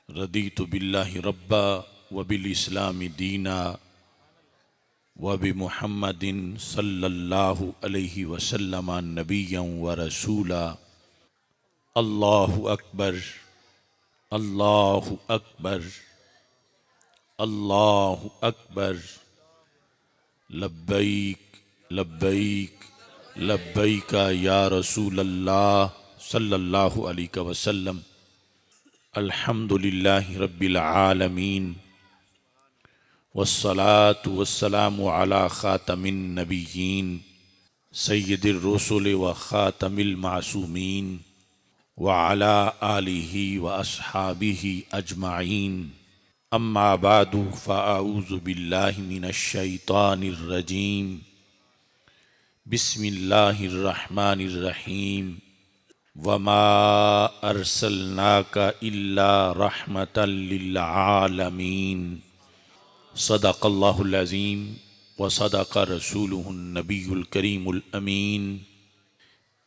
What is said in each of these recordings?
रदीतु बिल्लाहि रब्बा व बिल इस्लामी दीना व बि मुहम्मदिन सल्लल्लाहु अलैहि वसल्लम नबिय्यन व रसूला। अल्लाहु अकबर, अल्लाहु अकबर, अल्लाहु अकबर। लब्बैक लब्बैक लब्बैक या रसूल अल्लाह सल्लल्लाहु अलैहि वसल्लम। अल्हम्दुलिल्लाहि रब्बिल आलमीन वस्सलातु वस्सलामु अला खातमिन नबिय्यीन सय्यिदिर रुसुल व खातमिल मासूमीन व अला आलिहि व अस्हाबिहि अजमाइन। अम्मा बादु फ़अऊज़ु बिल्लाहि मिनश शैतानिर रजीम। बिस्मिल्लाहिर रहमानिर रहीम। वमा अरसलनाका इल्ला रहमतल लिल आलमीन। सदक़ल्लाहुल अज़ीम व सदक़ रसूलुहुन नबियुल करीमुल अमीन।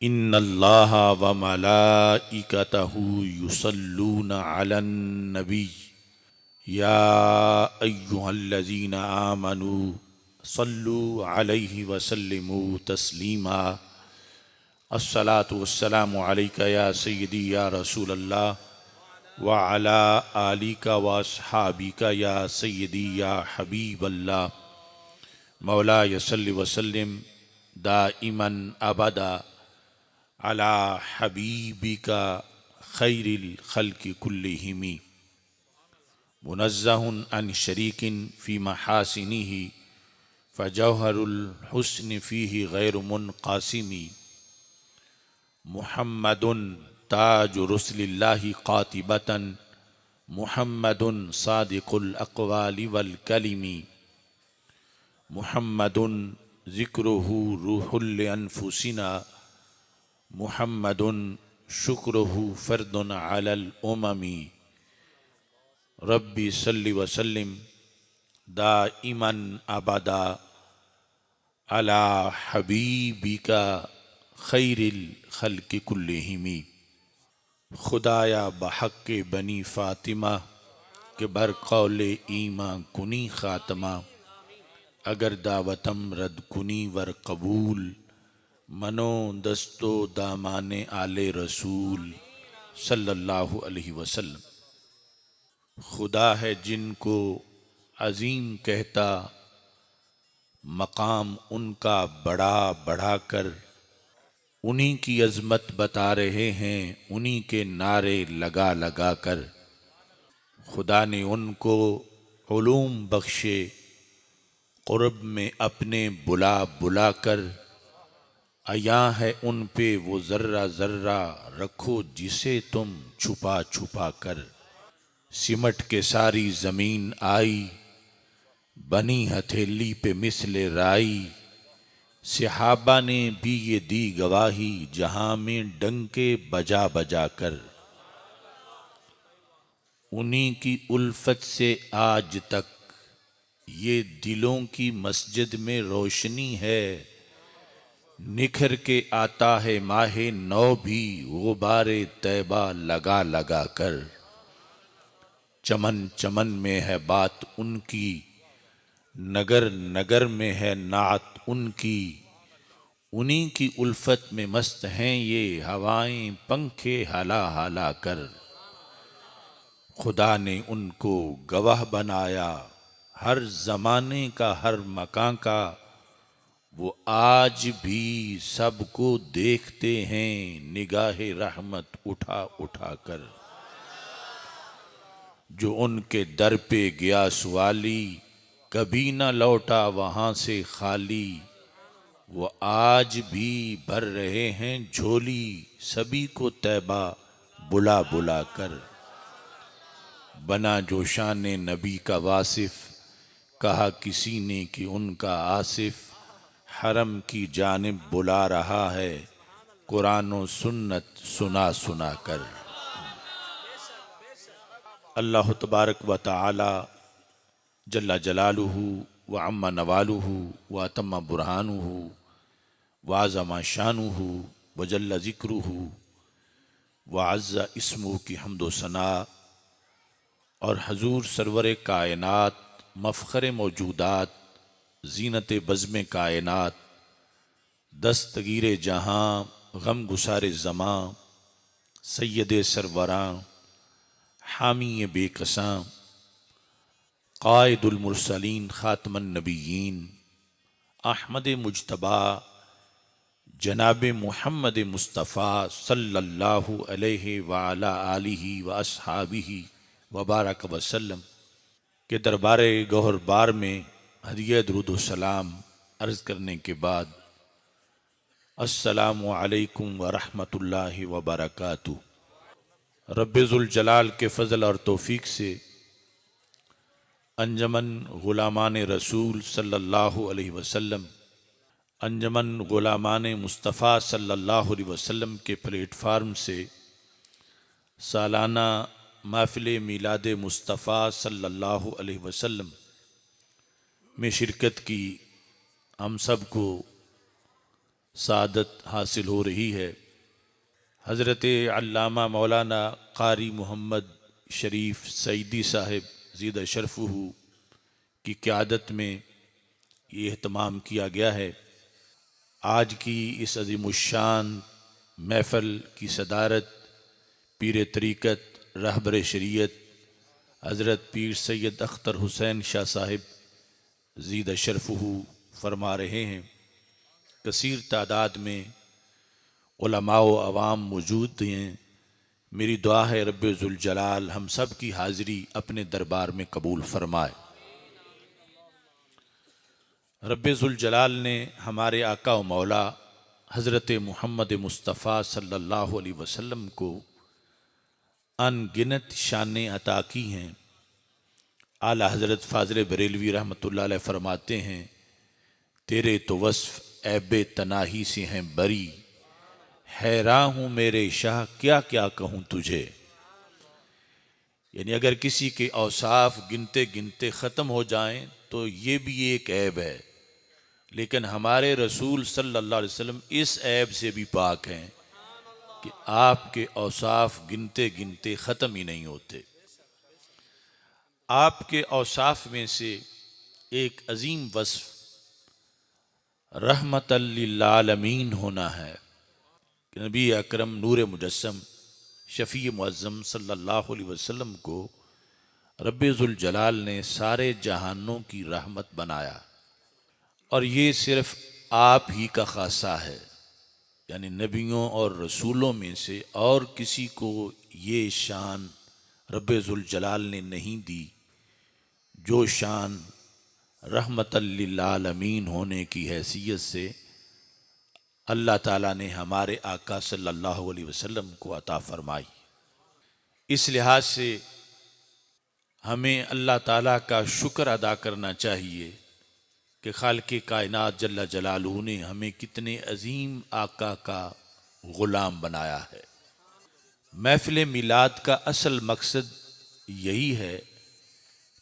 इन्नल्लाहा व मलाइकतहु युसल्लूना अलन नबी या अय्युहल्लज़ीना आमनू सल्लु अलैहि व सल्लिमू तस्लीमा। अस्सलातु वस्सलामु अलैका या सय्यदी या रसूल अल्लाह व अला आलिका व अस्हाबिका या सय्यदी या हबीब अल्लाह। मौलाय सल्लि व सल्लिम दाइमन अबदा अला हबीबिका खैरिल खल्क़ि कुल्लिहिमी। मुनज़्ज़हुन अन शरीकिन फ़ी महासिनिही फ़जौहरुल हुस्न फ़ीही गैरु मुनक़ासिमी। मुहम्मदुन ताजु रुसलिल्लाहि क़ातिबतन मुहम्मदुन सादिक़ुल अक़वालि वल कलिमी। मुहम्मदुन ज़िक्रुहु रूहुल अनफुसिना मुहम्मदुन शुक्रुहु फ़र्दुन अलल उममी। रब्बी सल्लि व सल्लिम दाइमन अबदा अला हबीबिका खैरिल खल्क़ि कुल्लिहिमी। खुदाया बहक़्क़े बनी फ़ातिमा के बरक़ौले ईमा कुनी ख़ात्मा। अगर दावतम रद कुनी वर कबूल मनो दस्तो दामाने आले रसूल सल्लल्लाहु अलैहि वसल्लम। खुदा है जिनको अजीम कहता मकाम उनका बढ़ा बढ़ा कर। उन्हीं की अजमत बता रहे हैं उन्हीं के नारे लगा लगा कर। खुदा ने उनको उलूम बख्शे क़ुर्ब में अपने बुला बुला कर। अया है उन पे वो ज़र्रा ज़र्रा रखो जिसे तुम छुपा छुपा कर। सिमट के सारी ज़मीन आई बनी हथेली पे मिसले राई। सहाबा ने भी ये दी गवाही जहां में डंके बजा बजा कर। उन्हीं की उल्फत से आज तक ये दिलों की मस्जिद में रोशनी है। निखर के आता है माहे नौ भी गुबारे तैबा लगा लगा कर। चमन चमन में है बात उनकी नगर नगर में है नात उनकी। उन्हीं की उल्फत में मस्त हैं ये हवाएं पंखे हला हला कर। खुदा ने उनको गवाह बनाया हर ज़माने का हर मकां का। वो आज भी सबको देखते हैं निगाहे रहमत उठा उठा कर। जो उनके दर पे गया सवाली कभी न लौटा वहाँ से खाली। वो आज भी भर रहे हैं झोली सभी को तैबा बुला बुला कर। बना जो शान नबी का वासिफ कहा किसी ने कि उनका आसिफ। हरम की जानिब बुला रहा है कुरान व सुन्नत सुना सुना कर। अल्लाह तबारक व तआला जल्ला जलालुहु व अम्मा नवालुहु व अतम्मा बुरहानुहु व अज़्ज़मा शानुहु व जल्ला ज़िक्रुहु व अज़्ज़ा इस्मुहु की हम्दो सना और हजूर सरवर कायनात मफ़ख़र मौजूदात ज़ीनत बज़्म कायनात दस्तगीर जहाँ गम गुसार ज़मां सैयद सरवरां हामी बेकसां क़ाइदुल मुरसलीन ख़ातमुन नबिय्यीन अहमद मुज्तबा जनाब मुहम्मद मुस्तफ़ा सल्लल्लाहु अलैहि व अला आलिहि व अस्हाबिहि व बारक वसल्लम के दरबार गौहर बार में हदिया दुरूद सलाम अर्ज़ करने के बाद अस्सलामु अलैकुम व रहमतुल्लाहि व बरकातुहू। रब्बे ज़ुल जलाल के फ़ज़ल और तौफ़ीक़ से अंजमन ग़ुलामान रसूल सल्लल्लाहु अलैहि वसल्लम, अंजमन ग़ुलामान मुस्तफ़ा सल्लल्लाहु अलैहि वसल्लम के प्लेटफार्म से सालाना महफ़िल मीलाद मुस्तफ़ा सल्लल्लाहु अलैहि वसल्लम में शिरकत की हम सब को सादत हासिल हो रही है। हज़रत अल्लामा मौलाना क़ारी मोहम्मद शरीफ सईदी साहिब ज़ीद शरफ़ुहू की क़यादत में ये एहतमाम किया गया है। आज की इस अज़ीमुश्शान महफ़िल की सदारत पीर तरीक़त रहबर शरीयत हज़रत पीर सैयद अख्तर हुसैन शाह साहिब ज़ीद शरफ़ुहू फरमा रहे हैं। कसीर तादाद में उलमा व अवाम मौजूद हैं। मेरी दुआ है रब्बे ज़ुल जलाल हम सब की हाज़िरी अपने दरबार में कबूल फरमाए। रब्बे ज़ुल जलाल ने हमारे आका व मौला हज़रत मुहम्मद मुस्तफ़ा सल्लल्लाहु अलैहि वसल्लम को अनगिनत शानें अता की हैं। आला हज़रत फ़ाज़िल बरेलवी रहमतुल्लाह अलैह फरमाते हैं, तेरे तो वस्फ़ ऐबे तनाही से हैं बरी, हैरान हूँ मेरे शाह क्या क्या कहूँ तुझे। यानी अगर किसी के औसाफ गिनते गिनते ख़त्म हो जाएं तो ये भी एक ऐब है, लेकिन हमारे रसूल सल्लल्लाहु अलैहि वसल्लम इस ऐब से भी पाक हैं कि आपके औसाफ गिनते गिनते ख़त्म ही नहीं होते। आपके औसाफ में से एक अजीम वस्फ़ रहमतल लिल आलमीन होना है। नबी अकरम नूर मुजस्सम शफ़ी मुअज़्ज़म सल्लल्लाहु अलैहि वसल्लम को रब्बे ज़ुल जलाल ने सारे जहानों की रहमत बनाया और ये सिर्फ़ आप ही का ख़ासा है। यानी नबियों और रसूलों में से और किसी को ये शान रब्बे ज़ुल जलाल ने नहीं दी जो शान रहमतल लिल आलमीन होने की हैसियत से अल्लाह ताला ने हमारे आका सल्लल्लाहु अलैहि वसल्लम को अता फरमाई। इस लिहाज से हमें अल्लाह ताला का शुक्र अदा करना चाहिए कि खालिक़े कायनात जल्ला जलालहू ने हमें कितने अजीम आका का ग़ुलाम बनाया है। महफ़िल मिलाद का असल मकसद यही है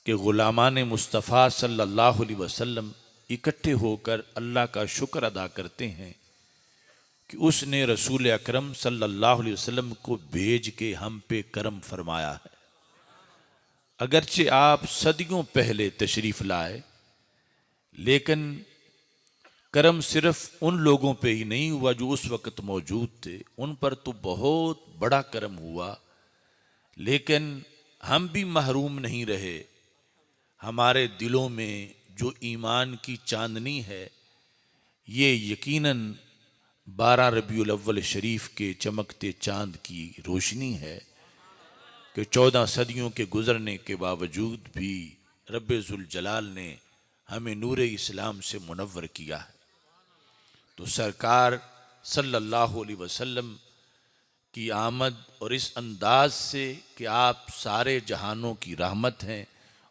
कि ग़ुलामान मुस्तफ़ा सल्लल्लाहु अलैहि वसल्लम इकट्ठे होकर अल्लाह का शुक्र अदा करते हैं कि उसने रसूल अकरम सल्लल्लाहु अलैहि वसल्लम को भेज के हम पे करम फरमाया है। अगरचे आप सदियों पहले तशरीफ़ लाए, लेकिन करम सिर्फ उन लोगों पे ही नहीं हुआ जो उस वक़्त मौजूद थे, उन पर तो बहुत बड़ा करम हुआ, लेकिन हम भी महरूम नहीं रहे। हमारे दिलों में जो ईमान की चांदनी है ये यकीनन 12 रबीउल अव्वल शरीफ के चमकते चांद की रोशनी है कि 14 सदियों के गुज़रने के बावजूद भी रब्बे ज़ुल जलाल ने हमें नूर इस्लाम से मुनव्वर किया है। तो सरकार सल्लल्लाहु अलैहि वसल्लम की आमद और इस अंदाज से कि आप सारे जहानों की रहमत हैं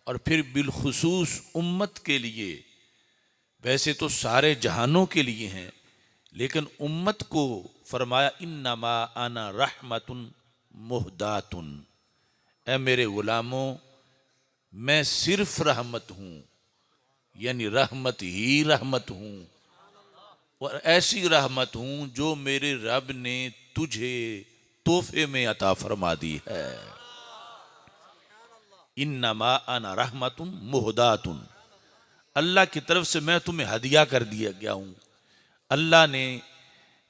और फिर बिलखुसूस उम्मत के लिए, वैसे तो सारे जहानों के लिए हैं लेकिन उम्मत को फरमाया इन्नमा आना रहमतुन मुहदातुन, ऐ मेरे ग़ुलामों मैं सिर्फ रहमत हूँ, यानी रहमत ही रहमत हूँ और ऐसी रहमत हूँ जो मेरे रब ने तुझे तोहफे में अता फरमा दी है। इन्नमा अना रहमतुम मुहदातुन, अल्लाह की तरफ से मैं तुम्हें हदिया कर दिया गया हूँ। अल्लाह ने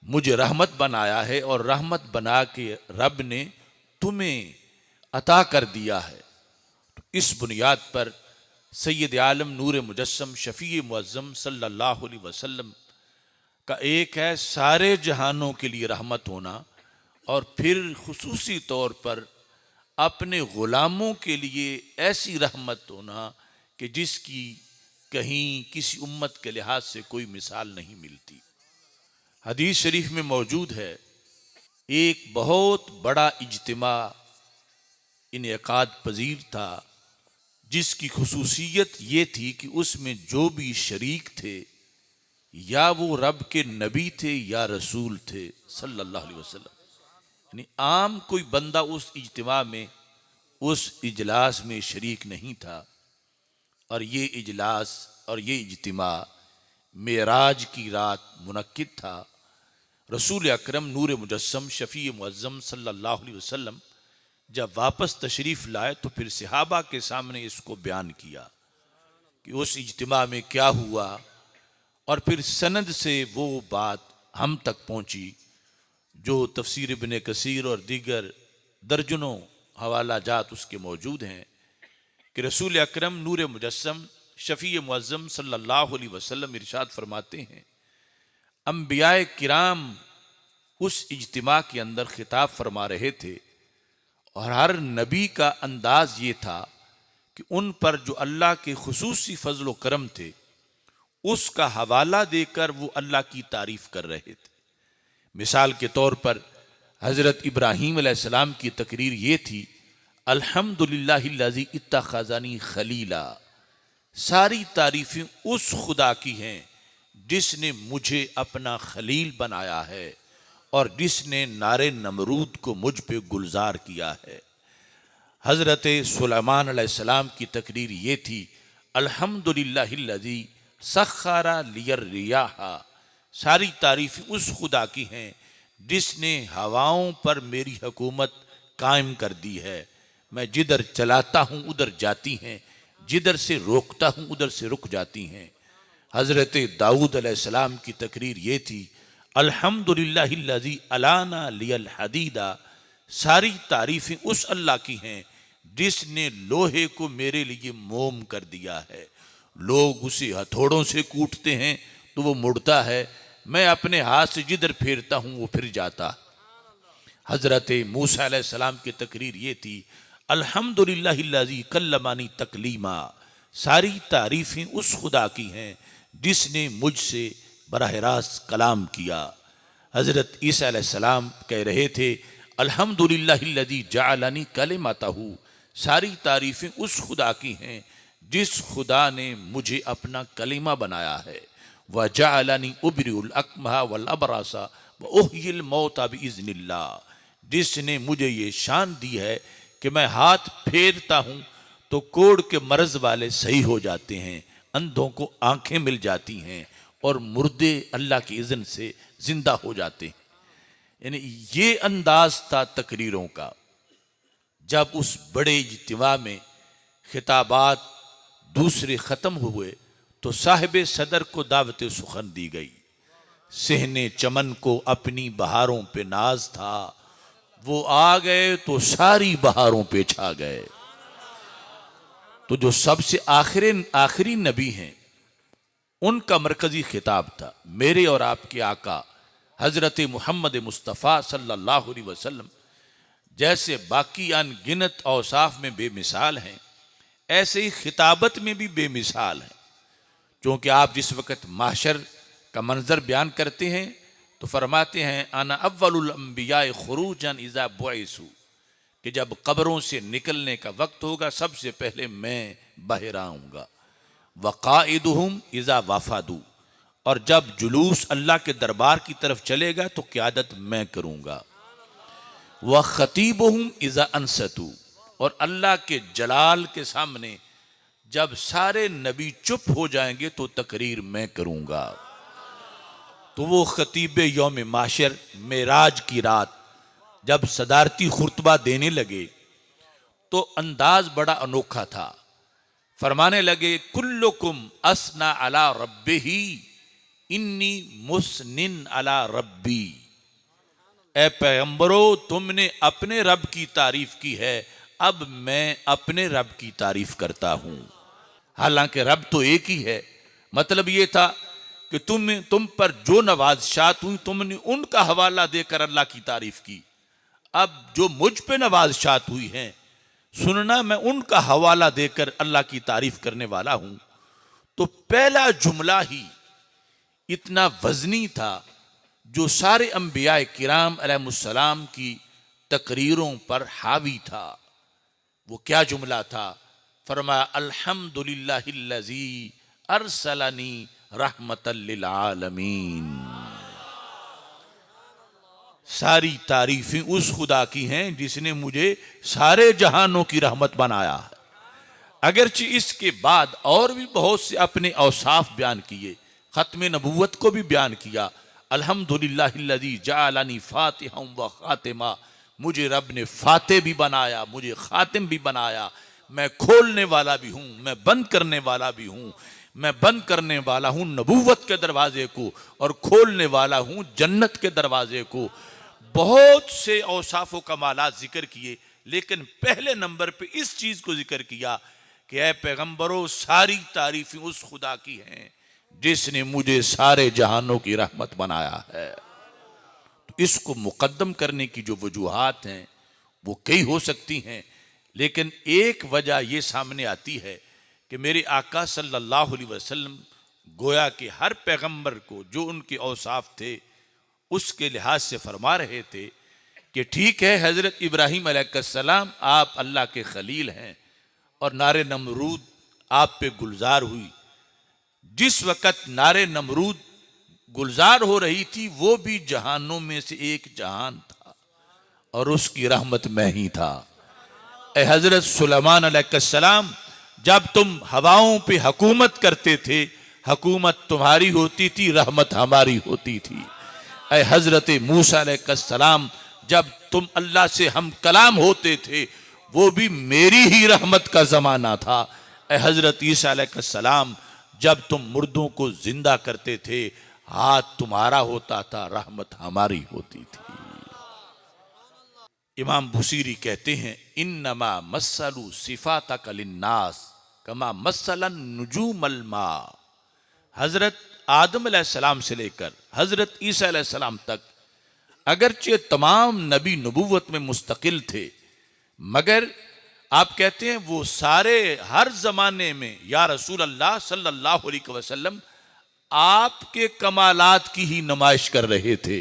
मुझे रहमत बनाया है और रहमत बना के रब ने तुम्हें अता कर दिया है। तो इस बुनियाद पर सैयद आलम नूर मुजस्सम शफ़ी मुअज़्ज़म सल्लल्लाहु अलैहि वसल्लम का एक है सारे जहानों के लिए रहमत होना, और फिर खुसूसी तौर पर अपने ग़ुलामों के लिए ऐसी रहमत होना कि जिसकी कहीं किसी उम्मत के लिहाज से कोई मिसाल नहीं मिलती। हदीस शरीफ में मौजूद है, एक बहुत बड़ा इज्तिमा इनेकाद पजीर था, जिसकी खुसूसियत ये थी कि उसमें जो भी शरीक थे या वो रब के नबी थे या रसूल थे सल्लल्लाहु अलैहि वसल्लम, यानी आम कोई बंदा उस इज्तिमा में, उस इजलास में शरीक नहीं था। और ये इजलास और ये इज्तिमा मेराज की रात मुनक्किद था। रसूल अकरम नूर मुजस्सम शफ़ी मुअज़्ज़म सल्लल्लाहु अलैहि वसल्लम जब वापस तशरीफ़ लाए तो फिर सहाबा के सामने इसको बयान किया कि उस इज्तिमा में क्या हुआ, और फिर सनद से वो बात हम तक पहुंची जो तफसीर इब्ने कसीर और दीगर दर्जनों हवाला जात उसके मौजूद हैं कि रसूल अकरम नूर मुजस्सम शफ़ी मुअज़्ज़म सल्लल्लाहु अलैहि वसल्लम इरशाद फरमाते हैं, अंबियाए किराम उस इज्तिमा के अंदर खिताब फरमा रहे थे और हर नबी का अंदाज ये था कि उन पर जो अल्लाह के खुसूसी फजल व करम थे उसका हवाला देकर वो अल्लाह की तारीफ कर रहे थे। मिसाल के तौर पर हज़रत इब्राहीम अलैहिस्सलाम की तकरीर ये थी, अल्हम्दुलिल्लाहिल्लज़ी इत्तख़ज़नी खलीला, सारी तारीफें उस खुदा की हैं जिसने मुझे अपना खलील बनाया है और जिसने नारे नमरूद को मुझ पे गुलजार किया है। हज़रत सुलेमान अलैहिस्सलाम की तकरीर ये थी, अल्हम्दुलिल्लाहिल्लज़ी सख्खरा लियर रियाहा, सारी तारीफ़ उस खुदा की हैं जिसने हवाओं पर मेरी हुकूमत कायम कर दी है। मैं जिधर चलाता हूँ उधर जाती हैं, जिधर से रोकता हूँ उधर से रुक जाती हैं। हज़रत दाऊद अलैहिस्सलाम की तकरीर ये थी, अल्हम्दुलिल्लाहिल्लज़ी अलाना लियल हदीदा, सारी तारीफ़ें उस अल्लाह की हैं जिसने लोहे को मेरे लिए मोम कर दिया है। लोग उसे हथौड़ों से कूटते हैं तो वो मुड़ता है, मैं अपने हाथ से जिधर फेरता हूँ वो फिर जाता। हज़रत मूसा अलैहिस्सलाम की तकरीर ये थी, अल्हम्दुलिल्लाहिल्लज़ी कल्लमानी तकलीमा, सारी तारीफ़ें उस खुदा की हैं जिसने मुझसे बराह रास्त कलाम किया। हज़रत ईसा अलैहिस्सलाम कह रहे थे, अल्हम्दुलिल्लाहिल्लज़ी जअलनी कलिमतहू, सारी तारीफ़ें उस खुदा की हैं जिस खुदा ने मुझे अपना कलिमा बनाया है। व जअलनी उबरिउल अकमहा वल अबरसा व उह्यिल मौता बिइज़्निल्लाह, जिसने मुझे ये शान दी है कि मैं हाथ फेरता हूँ तो कोढ़ के मर्ज वाले सही हो जाते हैं, अंधों को आंखें मिल जाती हैं और मुर्दे अल्लाह की इज़्न से जिंदा हो जाते हैं। यानी ये अंदाज था तकरीरों का। जब उस बड़े इज्तिमा में खिताबात दूसरे ख़त्म हुए तो साहिब सदर को दावत सुखन दी गई। सहने चमन को अपनी बहारों पे नाज था, वो आ गए तो सारी बहारों पे छा गए। तो जो सबसे आखिरी नबी हैं उनका मरकजी खिताब था, मेरे और आपके आका हज़रत मोहम्मद मुस्तफ़ा सल्लल्लाहु अलैहि वसल्लम जैसे बाकी अनगिनत औसाफ में बेमिसाल हैं, ऐसे ही खिताबत में भी बेमिसाल हैं। क्योंकि आप जिस वक़्त माशर का मंजर बयान करते हैं तो फरमाते हैं, अना अव्वलुल अंबिया खुरूजन इज़ा बुइसु, कि जब कब्रों से निकलने का वक्त होगा सबसे पहले मैं बाहर आऊँगा। वक़ाइदुहुम इज़ा वफ़ादू, और जब जुलूस अल्लाह के दरबार की तरफ चलेगा तो क़यादत मैं करूँगा। व ख़तीबुहुम इज़ा अनसतू, और अल्लाह के जलाल के सामने जब सारे नबी चुप हो जाएंगे तो तकरीर मैं करूँगा। तो वो ख़तीब यौम माशर मेराज की रात जब सदारती खुतबा देने लगे तो अंदाज बड़ा अनोखा था। फरमाने लगे कुल्लुकुम असना अला रब्बिही इन्नी मुसनिन अला रब्बी। ए पैगंबरो, तुमने अपने रब की तारीफ की है, अब मैं अपने रब की तारीफ करता हूं। हालांकि रब तो एक ही है। मतलब यह था कि तुम पर जो नवाज़शात हुई तुमने उनका हवाला देकर अल्लाह की तारीफ की। अब जो मुझ पे नवाज़शात हुई हैं, सुनना मैं उनका हवाला देकर अल्लाह की तारीफ करने वाला हूं। तो पहला जुमला ही इतना वजनी था जो सारे अंबिया किराम अलैहिमुस्सलाम की तकरीरों पर हावी था। वो क्या जुमला था? फरमाया अल्हम्दुलिल्लाहिल्लज़ी अरसलनी रहमतल लिल आलमीन। सारी तारीफें उस खुदा की हैं जिसने मुझे सारे जहानों की रहमत बनाया है। अगरचे इसके बाद और भी बहुत से अपने औसाफ बयान किए, खत्म नबूवत को भी बयान किया। अल्हम्दुलिल्लाहिल्लज़ी जअलनी फातिहम व खातिमा, मुझे रब ने फाते भी बनाया, मुझे खातिम भी बनाया। मैं खोलने वाला भी हूँ, मैं बंद करने वाला भी हूँ। मैं बंद करने वाला हूँ नबूवत के दरवाजे को और खोलने वाला हूँ जन्नत के दरवाजे को। बहुत से औसाफ कमालात जिक्र किए, लेकिन पहले नंबर पे इस चीज़ को जिक्र किया कि ऐ पैगंबरों, सारी तारीफें उस खुदा की हैं जिसने मुझे सारे जहानों की रहमत बनाया है। तो इसको मुकद्दम करने की जो वजूहात हैं वो कई हो सकती हैं, लेकिन एक वजह ये सामने आती है कि मेरे आका सल्लल्लाहु अलैहि वसल्लम गोया कि हर पैगंबर को जो उनके औसाफ थे उसके लिहाज से फरमा रहे थे कि ठीक है, हज़रत इब्राहीम अलैहिस्सलाम आप अल्लाह के खलील हैं और नारे नमरूद आप पे गुलजार हुई। जिस वक़्त नारे नमरूद गुलजार हो रही थी वो भी जहानों में से एक जहान था और उसकी रहमत मैं ही था। ए हज़रत सुलेमान अलैहिस्सलाम, जब तुम हवाओं पे हुकूमत करते थे, हुकूमत तुम्हारी होती थी, रहमत हमारी होती थी। ए हज़रत मूसा अलैहिस्सलाम, जब तुम अल्लाह से हम कलाम होते थे, वो भी मेरी ही रहमत का ज़माना था। ए हज़रत ईसा अलैहिस्सलाम, जब तुम मुर्दों को जिंदा करते थे, हाथ तुम्हारा होता था, रहमत हमारी होती थी। इमाम बुसीरी कहते हैं इन्नमा मस्सलु सिफातक लिन्नास कमा मस्सलन नुजूमल मा। हजरत आदम अलैहिस्सलाम से लेकर हजरत ईसा अलैहिस्सलाम तक अगरचे तमाम नबी नबूवत में मुस्तकिल थे, मगर आप कहते हैं वो सारे हर जमाने में या रसूल अल्लाह सल्लल्लाहु अलैहि वसल्लम आपके कमालात की ही नुमाइश कर रहे थे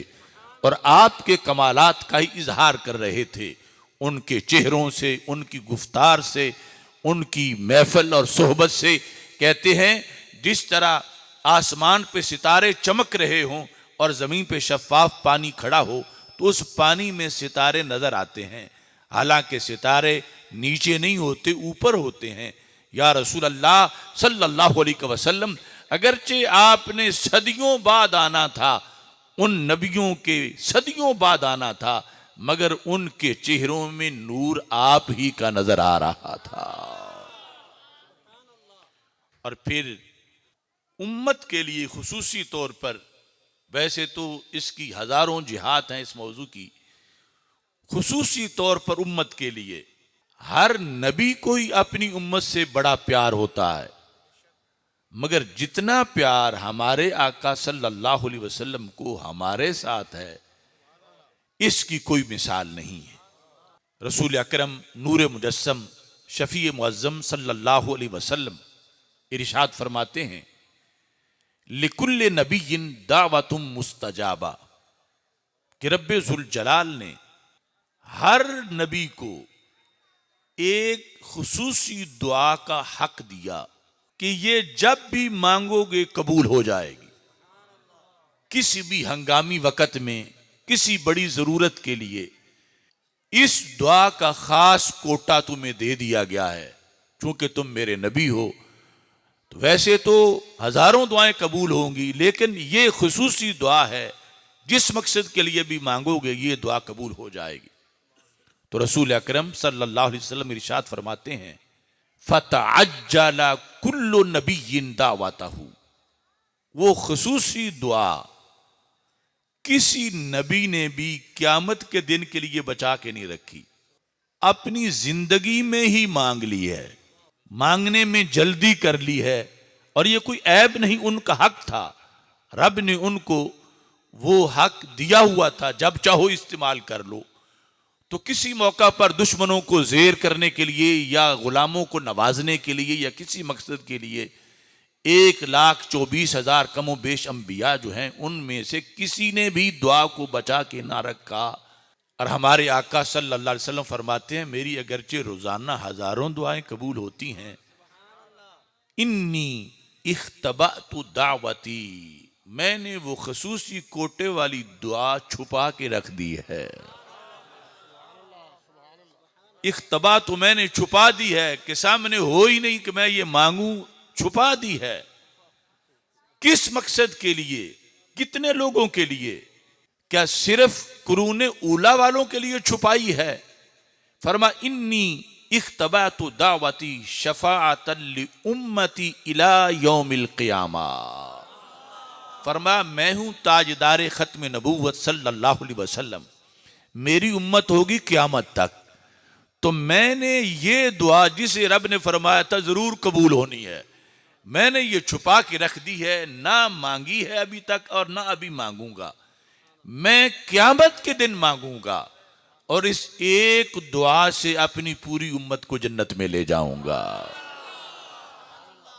और आपके कमालात का ही इजहार कर रहे थे। उनके चेहरों से, उनकी गुफ्तार से, उनकी महफिल और सोहबत से। कहते हैं जिस तरह आसमान पे सितारे चमक रहे हों और ज़मीन पे शफाफ पानी खड़ा हो तो उस पानी में सितारे नज़र आते हैं, हालांकि सितारे नीचे नहीं होते, ऊपर होते हैं। या रसूल अल्लाह सल्लल्लाहु अलैहि वसल्लम, अगरचे आपने सदियों बाद आना था, उन नबियों के सदियों बाद आना था, मगर उनके चेहरों में नूर आप ही का नजर आ रहा था। और फिर उम्मत के लिए खुसूसी तौर पर, वैसे तो इसकी हजारों जिहात हैं इस मौजू की, खुसूसी तौर पर उम्मत के लिए हर नबी को ही अपनी उम्मत से बड़ा प्यार होता है, मगर जितना प्यार हमारे आका सल्लल्लाहु अलैहि वसल्लम को हमारे साथ है इसकी कोई मिसाल नहीं है। रसूल अकरम नूर मुजस्सम शफी मुअज्जम सल्लल्लाहु अलैहि वसल्लम इरशाद फरमाते हैं लिकुल्ले नबिय्यिन दावतुम मुस्तजाबा, कि रब्बे जुल जलाल ने हर नबी को एक खुसूसी दुआ का हक दिया कि ये जब भी मांगोगे कबूल हो जाएगी। किसी भी हंगामी वक़्त में, किसी बड़ी ज़रूरत के लिए इस दुआ का ख़ास कोटा तुम्हें दे दिया गया है। चूँकि तुम मेरे नबी हो तो वैसे तो हज़ारों दुआएं कबूल होंगी, लेकिन ये खुसूसी दुआ है, जिस मकसद के लिए भी मांगोगे ये दुआ कबूल हो जाएगी। तो रसूल अकरम सल्लल्लाहु अलैहि वसल्लम इरशाद फरमाते हैं, फतअज्जला कुल्लु नबिय्यिन दावतहू, वो खुसूसी दुआ किसी नबी ने भी क़यामत के दिन के लिए बचा के नहीं रखी, अपनी जिंदगी में ही मांग ली है, मांगने में जल्दी कर ली है। और ये कोई ऐब नहीं, उनका हक था, रब ने उनको वो हक दिया हुआ था, जब चाहो इस्तेमाल कर लो। तो किसी मौका पर दुश्मनों को जेर करने के लिए या गुलामों को नवाजने के लिए या किसी मकसद के लिए 1,24,000 कमो बेश अंबिया जो हैं, उनमें से किसी ने भी दुआ को बचा के ना रखा। और हमारे आका सल्लल्लाहु अलैहि वसल्लम फरमाते हैं, मेरी अगरचे रोजाना हजारों दुआएं कबूल होती हैं, इन्नी इख्तबअतु दावती, मैंने वो खसूसी कोटे वाली दुआ छुपा के रख दी है। इख्तबा तो मैंने छुपा दी है कि सामने हो ही नहीं कि मैं ये मांगू, छुपा दी है। किस मकसद के लिए, कितने लोगों के लिए? क्या सिर्फ कुरूने ऊला वालों के लिए छुपाई है? फरमा इन्नी इख्तबातु दावती शफाअतन लि उम्मती इला यौमिल क़ियामा, फरमा मैं हूं ताजदार खत्म नबूवत सल्लल्लाहु अलैहि वसल्लम, मेरी उम्मत होगी क़यामत तक, तो मैंने ये दुआ जिसे रब ने फरमाया था जरूर कबूल होनी है, मैंने ये छुपा के रख दी है, ना मांगी है अभी तक और ना अभी मांगूंगा, मैं क़यामत के दिन मांगूंगा और इस एक दुआ से अपनी पूरी उम्मत को जन्नत में ले जाऊंगा।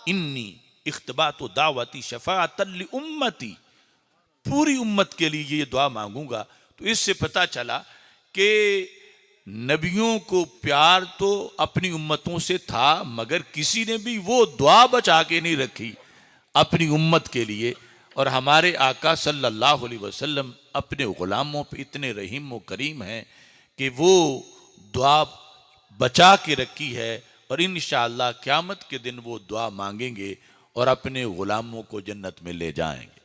इन्नी इख्तबातु दावती शफाअतन लि उम्मती, पूरी उम्मत के लिए ये दुआ मांगूंगा। तो इससे पता चला कि नबियों को प्यार तो अपनी उम्मतों से था, मगर किसी ने भी वो दुआ बचा के नहीं रखी अपनी उम्मत के लिए। और हमारे आका सल्लल्लाहु अलैहि वसल्लम अपने गुलामों पे इतने रहीम व करीम हैं कि वो दुआ बचा के रखी है, और इंशाअल्लाह क़यामत के दिन वो दुआ मांगेंगे और अपने गुलामों को जन्नत में ले जाएंगे।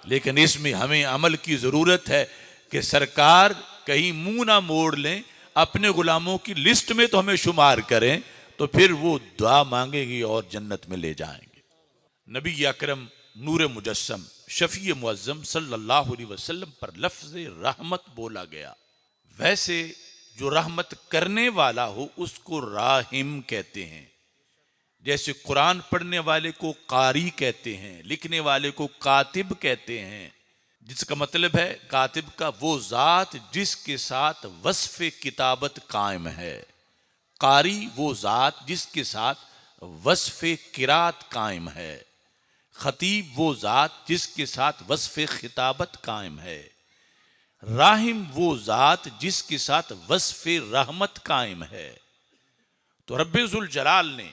लेकिन इसमें हमें अमल की ज़रूरत है कि सरकार कहीं मुंह ना मोड़ लें, अपने गुलामों की लिस्ट में तो हमें शुमार करें, तो फिर वो दुआ मांगेंगे और जन्नत में ले जाएंगे। नबी अकरम नूर मुजस्सम शफी मुअज्जम सल्लल्लाहु अलैहि वसल्लम पर लफ्ज़ रहमत बोला गया। वैसे जो रहमत करने वाला हो उसको राहिम कहते हैं, जैसे कुरान पढ़ने वाले को कारी कहते हैं, लिखने वाले को कातिब कहते हैं, जिसका मतलब है कातिब का वो ज़ात जिसके साथ वस्फ़े किताबत कायम है, कारी वो ज़ात जिसके साथ वस्फ़े किरात कायम है, खतीब वो ज़ात जिसके साथ वस्फ़े खिताबत कायम है, राहिम वो ज़ात जिसके साथ वस्फ़े रहमत कायम है। तो रब्बुल जलाल ने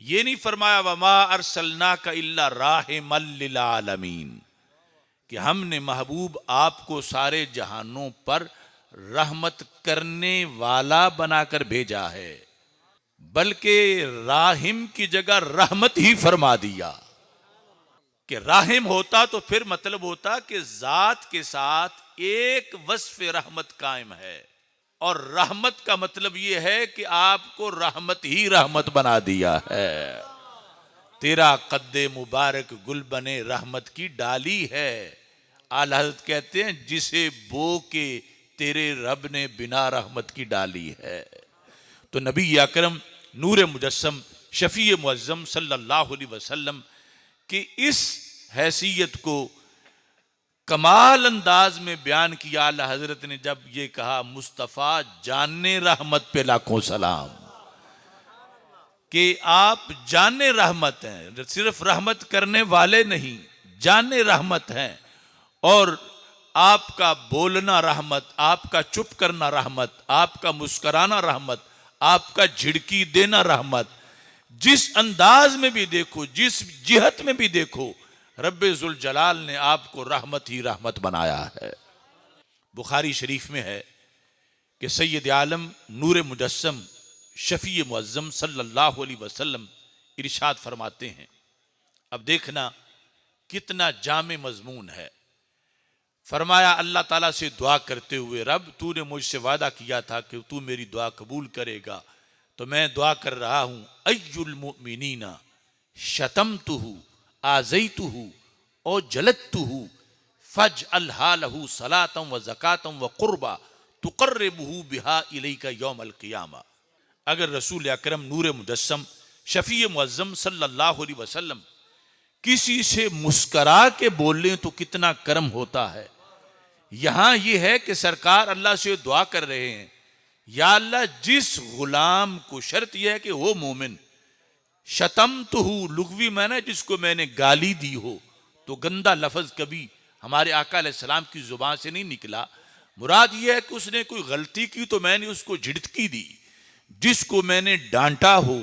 ये नहीं फरमाया वमा अरसलनाका इल्ला राहिमल लिल आलमीन, कि हमने महबूब आपको सारे जहानों पर रहमत करने वाला बनाकर भेजा है, बल्कि राहिम की जगह रहमत ही फरमा दिया। कि राहिम होता तो फिर मतलब होता कि जात के साथ एक वस्फ रहमत कायम है, और रहमत का मतलब यह है कि आपको रहमत ही रहमत बना दिया है। तेरा कद्दे मुबारक गुल बने रहमत की डाली है, आला हज़रत कहते हैं जिसे बो के तेरे रब ने बिना रहमत की डाली है। तो नबी अकरम नूर मुजस्सम शफी मुअज्जम सल्लल्लाहु अलैहि वसल्लम कि इस हैसियत को कमाल अंदाज में बयान किया आला हजरत ने जब ये कहा मुस्तफ़ा जाने रहमत पे लाखों सलाम, कि आप जाने रहमत हैं, सिर्फ रहमत करने वाले नहीं, जाने रहमत हैं। और आपका बोलना रहमत, आपका चुप करना रहमत, आपका मुस्कराना रहमत, आपका झिड़की देना रहमत, जिस अंदाज में भी देखो, जिस जिहत में भी देखो, रब्बुल जलाल ने आपको रहमत ही रहमत बनाया है। बुखारी शरीफ में है कि सैयद आलम नूर मुजस्सम शफी मुअज्जम सल्लल्लाहु अलैहि वसल्लम इरशाद फरमाते हैं, अब देखना कितना जामे मजमून है। फरमाया अल्लाह ताला से दुआ करते हुए, रब तूने मुझसे वादा किया था कि तू मेरी दुआ कबूल करेगा, तो मैं दुआ कर रहा हूँ, अय्युल मुमिनीना शतमतुहु आज़ैतुहु और जलतुहु फज अलहालहु सलातम व ज़कातम व कुर्बा तुक़र्रिबुहु बिहा इलैका यौमल क़ियामा। अगर रसूल अकरम नूर मुजस्सम शफ़ी मुअज़्ज़म सल्लल्लाहु अलैहि वसल्लम किसी से मुस्करा के बोलें तो कितना करम होता है। यहां यह है कि सरकार अल्लाह से दुआ कर रहे हैं, या अल्लाह जिस गुलाम को, शर्त यह है कि वो मोमिन, शतमतुहु लुग़वी माने जिसको मैंने गाली दी हो, तो गंदा लफ्ज कभी हमारे आका अलैहिस्सलाम की जुबान से नहीं निकला। मुराद यह है कि उसने कोई गलती की तो मैंने उसको झिड़की दी। जिसको मैंने डांटा हो,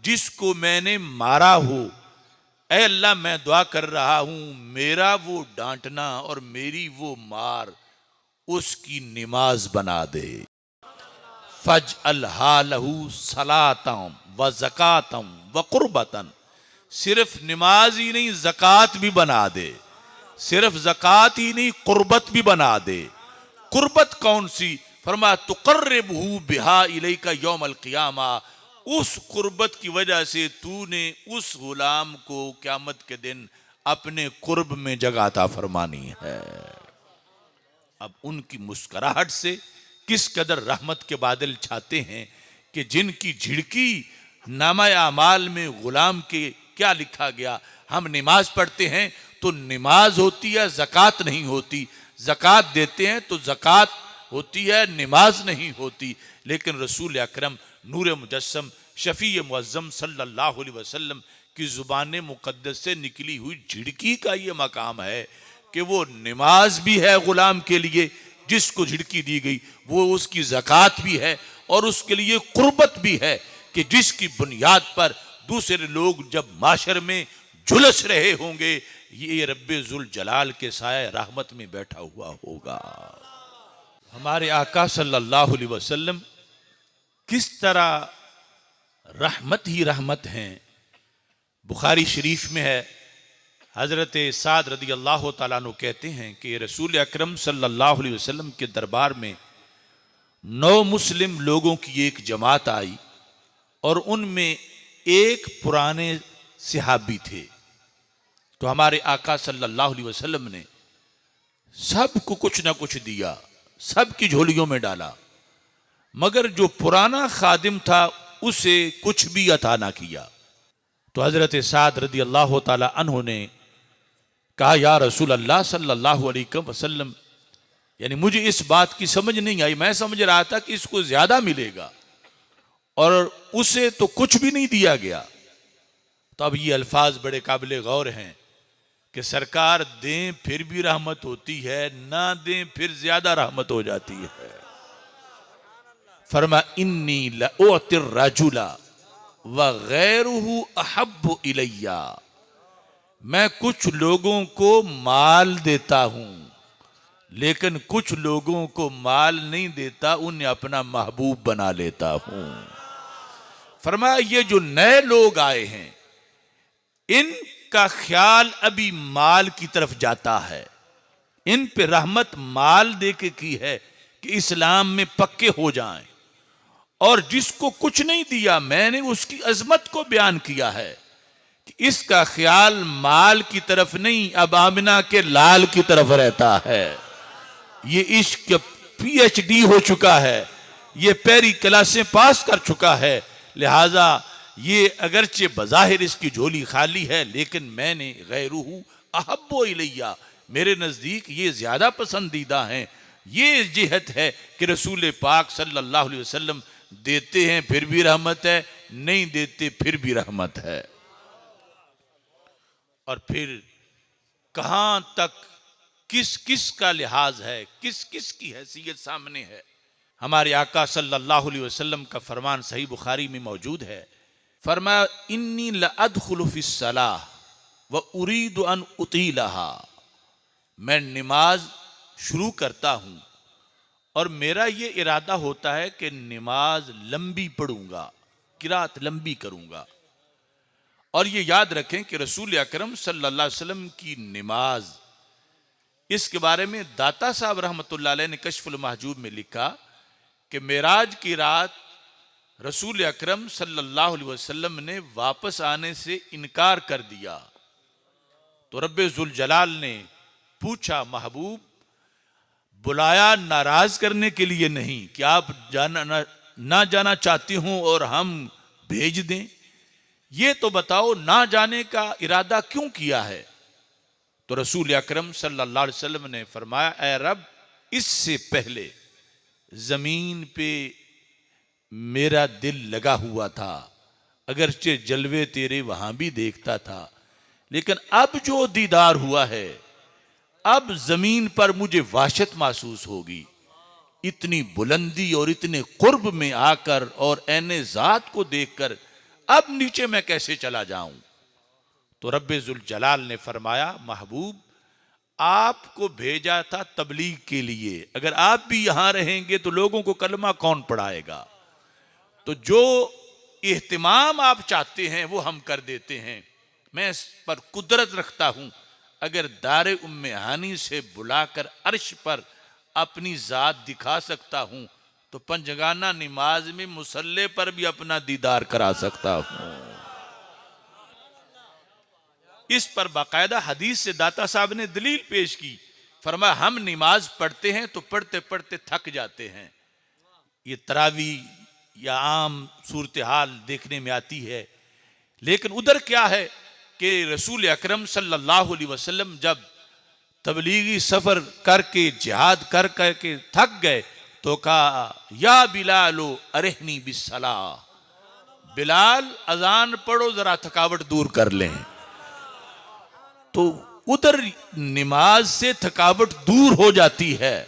जिसको मैंने मारा हो, ऐ अल्लाह मैं दुआ कर रहा हूं मेरा वो डांटना और मेरी वो मार उसकी नमाज बना दे। फज अलहालहू सलातम व ज़कातम व कुर्बतन, सिर्फ नमाज ही नहीं ज़कात भी बना दे, सिर्फ ज़कात ही नहीं कुर्बत भी बना दे। कुर्बत कौन सी? फरमा तुक़र्रिबुहु बिहा इलैका यौमल क़ियामा, उस कुर्बत की वजह से तूने उस गुलाम को क़यामत के दिन अपने कुर्ब में जगह अता फरमानी है। अब उनकी मुस्कुराहट से किस कदर रहमत के बादल छाते हैं कि जिनकी झिड़की नामा अमाल में गुलाम के क्या लिखा गया। हम नमाज पढ़ते हैं तो नमाज होती है, ज़कात नहीं होती। ज़कात देते हैं तो ज़कात होती है, नमाज नहीं होती। लेकिन रसूल अकरम नूर मुजस्सम शफ़ी मुअज़्ज़म सल्लल्लाहु अलैहि वसल्लम की ज़ुबान मुक़द्दस से निकली हुई झिड़की का ये मकाम है कि वो नमाज भी है गुलाम के लिए, जिसको झिड़की दी गई वो उसकी ज़कात भी है, और उसके लिए कुर्बत भी है कि जिसकी बुनियाद पर दूसरे लोग जब माशर में झुलस रहे होंगे, ये रब्बे ज़ुल जलाल के साए रहमत में बैठा हुआ होगा। हमारे आका सल्लल्लाहु अलैहि वसल्लम किस तरह रहमत ही रहमत हैं। बुखारी शरीफ में है, हज़रत साद रदी अल्लाह तआला अन्हु कहते हैं कि रसूल अकरम सल्लल्लाहु अलैहि वसल्लम के दरबार में 9 मुस्लिम लोगों की एक जमात आई और उनमें एक पुराने सहाबी थे। तो हमारे आका सल्लल्लाहु अलैहि वसल्लम ने सबको कुछ ना कुछ दिया, सबकी झोलियों में डाला, मगर जो पुराना खादिम था उसे कुछ भी अता ना किया। तो हज़रत साद रदी अल्लाह तआला अन्हु ने कहा, या रसूल अल्लाह सल्लल्लाहु अलैहि वसल्लम, यानी मुझे इस बात की समझ नहीं आई। मैं समझ रहा था कि इसको ज्यादा मिलेगा और उसे तो कुछ भी नहीं दिया गया। तो अब ये अल्फाज बड़े काबिल गौर हैं कि सरकार दें फिर भी रहमत होती है, ना दें फिर ज्यादा रहमत हो जाती है। फरमा इन्नी लउतिर रजुला व गैरुहु अहब्बु इलैया, मैं कुछ लोगों को माल देता हूं लेकिन कुछ लोगों को माल नहीं देता, उन्हें अपना महबूब बना लेता हूं। फरमाया ये जो नए लोग आए हैं इनका ख्याल अभी माल की तरफ जाता है, इन पे रहमत माल दे के की है कि इस्लाम में पक्के हो जाएं, और जिसको कुछ नहीं दिया मैंने उसकी अजमत को बयान किया है कि इसका ख्याल माल की तरफ नहीं, अब आमिना के लाल की तरफ रहता है। ये इश्क PhD हो चुका है, ये पहली क्लासें पास कर चुका है, लिहाजा ये अगरचे बज़ाहिर इसकी झोली खाली है, लेकिन मैंने गैरुहु अहब्बु इलैया, मेरे नज़दीक ये ज़्यादा पसंदीदा हैं। ये जिहत है कि रसूल पाक सल्लल्लाहु अलैहि वसल्लम देते हैं फिर भी रहमत है, नहीं देते फिर भी रहमत है। और फिर कहां तक किस किस का लिहाज है, किस किस की हैसियत सामने है। हमारे आका सल्लल्लाहु अलैहि वसल्लम का फरमान सही बुखारी में मौजूद है। फरमाया इन्नी लअदखुलु फिस्सलाह व उरीदु अन उतीलहा, मैं नमाज शुरू करता हूं और मेरा ये इरादा होता है कि नमाज लंबी पढ़ूंगा, किरात लंबी करूंगा। और ये याद रखें कि रसूल अकरम सल्लल्लाहु अलैहि वसल्लम की नमाज इसके बारे में दाता साहब रहमतुल्लाह अलैह ने कश्फुल महजूब में लिखा कि मेराज की रात रसूल अकरम सल्लल्लाहु अलैहि वसल्लम ने वापस आने से इनकार कर दिया। तो रब्बे जुल जलाल ने पूछा, महबूब बुलाया नाराज करने के लिए नहीं कि आप ना जाना चाहती हूं और हम भेज दें, ये तो बताओ ना जाने का इरादा क्यों किया है। तो रसूल अकरम सल्लल्लाहु अलैहि वसल्लम ने फरमाया, ऐ रब, इससे पहले जमीन पे मेरा दिल लगा हुआ था, अगरचे जलवे तेरे वहां भी देखता था, लेकिन अब जो दीदार हुआ है, अब जमीन पर मुझे वहशत महसूस होगी। इतनी बुलंदी और इतने कुर्ब में आकर और ऐने जात को देखकर अब नीचे मैं कैसे चला जाऊं। तो रब्बे जुल जलाल ने फरमाया, महबूब आपको भेजा था तबलीग के लिए, अगर आप भी यहां रहेंगे तो लोगों को कलमा कौन पढ़ाएगा। तो जो इहतिमाम आप चाहते हैं वो हम कर देते हैं। मैं इस पर कुदरत रखता हूं, अगर दारे उम्मे हानी से बुलाकर अर्श पर अपनी जात दिखा सकता हूं तो पंजगाना नमाज में मुसल्ले पर भी अपना दीदार करा सकता हूं। इस पर बाकायदा हदीस से दाता साहब ने दलील पेश की। फरमाया, हम नमाज पढ़ते हैं तो पढ़ते पढ़ते थक जाते हैं। ये तरावी या आम सूरत हाल देखने में आती है, लेकिन उधर क्या है कि रसूल अकरम सल्लल्लाहु अलैहि वसल्लम जब तबलीगी सफर करके जिहाद कर करके थक गए तो कहा, या बिलालो अरहनी बिस्सला, बिलाल अजान पढ़ो जरा थकावट दूर कर लें। तो उधर नमाज से थकावट दूर हो जाती है।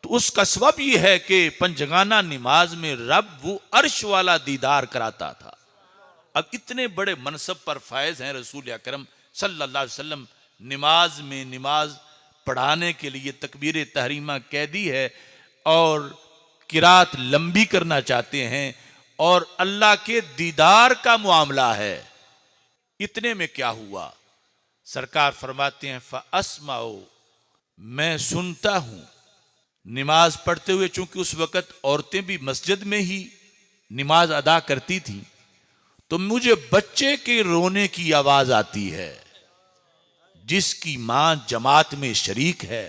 तो उसका सबब यह है कि पंजगाना नमाज में रब वो अर्श वाला दीदार कराता था। अब इतने बड़े मनसब पर फायज हैं रसूल अकरम सल्लल्लाहु अलैहि वसल्लम, नमाज में नमाज पढ़ाने के लिए तकबीर तहरीमा कह दी है और किरात लंबी करना चाहते हैं और अल्लाह के दीदार का मामला है। इतने में क्या हुआ, सरकार फरमाते हैं, फ़अस्माओ, मैं सुनता हूं। नमाज पढ़ते हुए चूंकि उस वक़्त औरतें भी मस्जिद में ही नमाज अदा करती थी, तो मुझे बच्चे के रोने की आवाज आती है जिसकी मां जमात में शरीक है।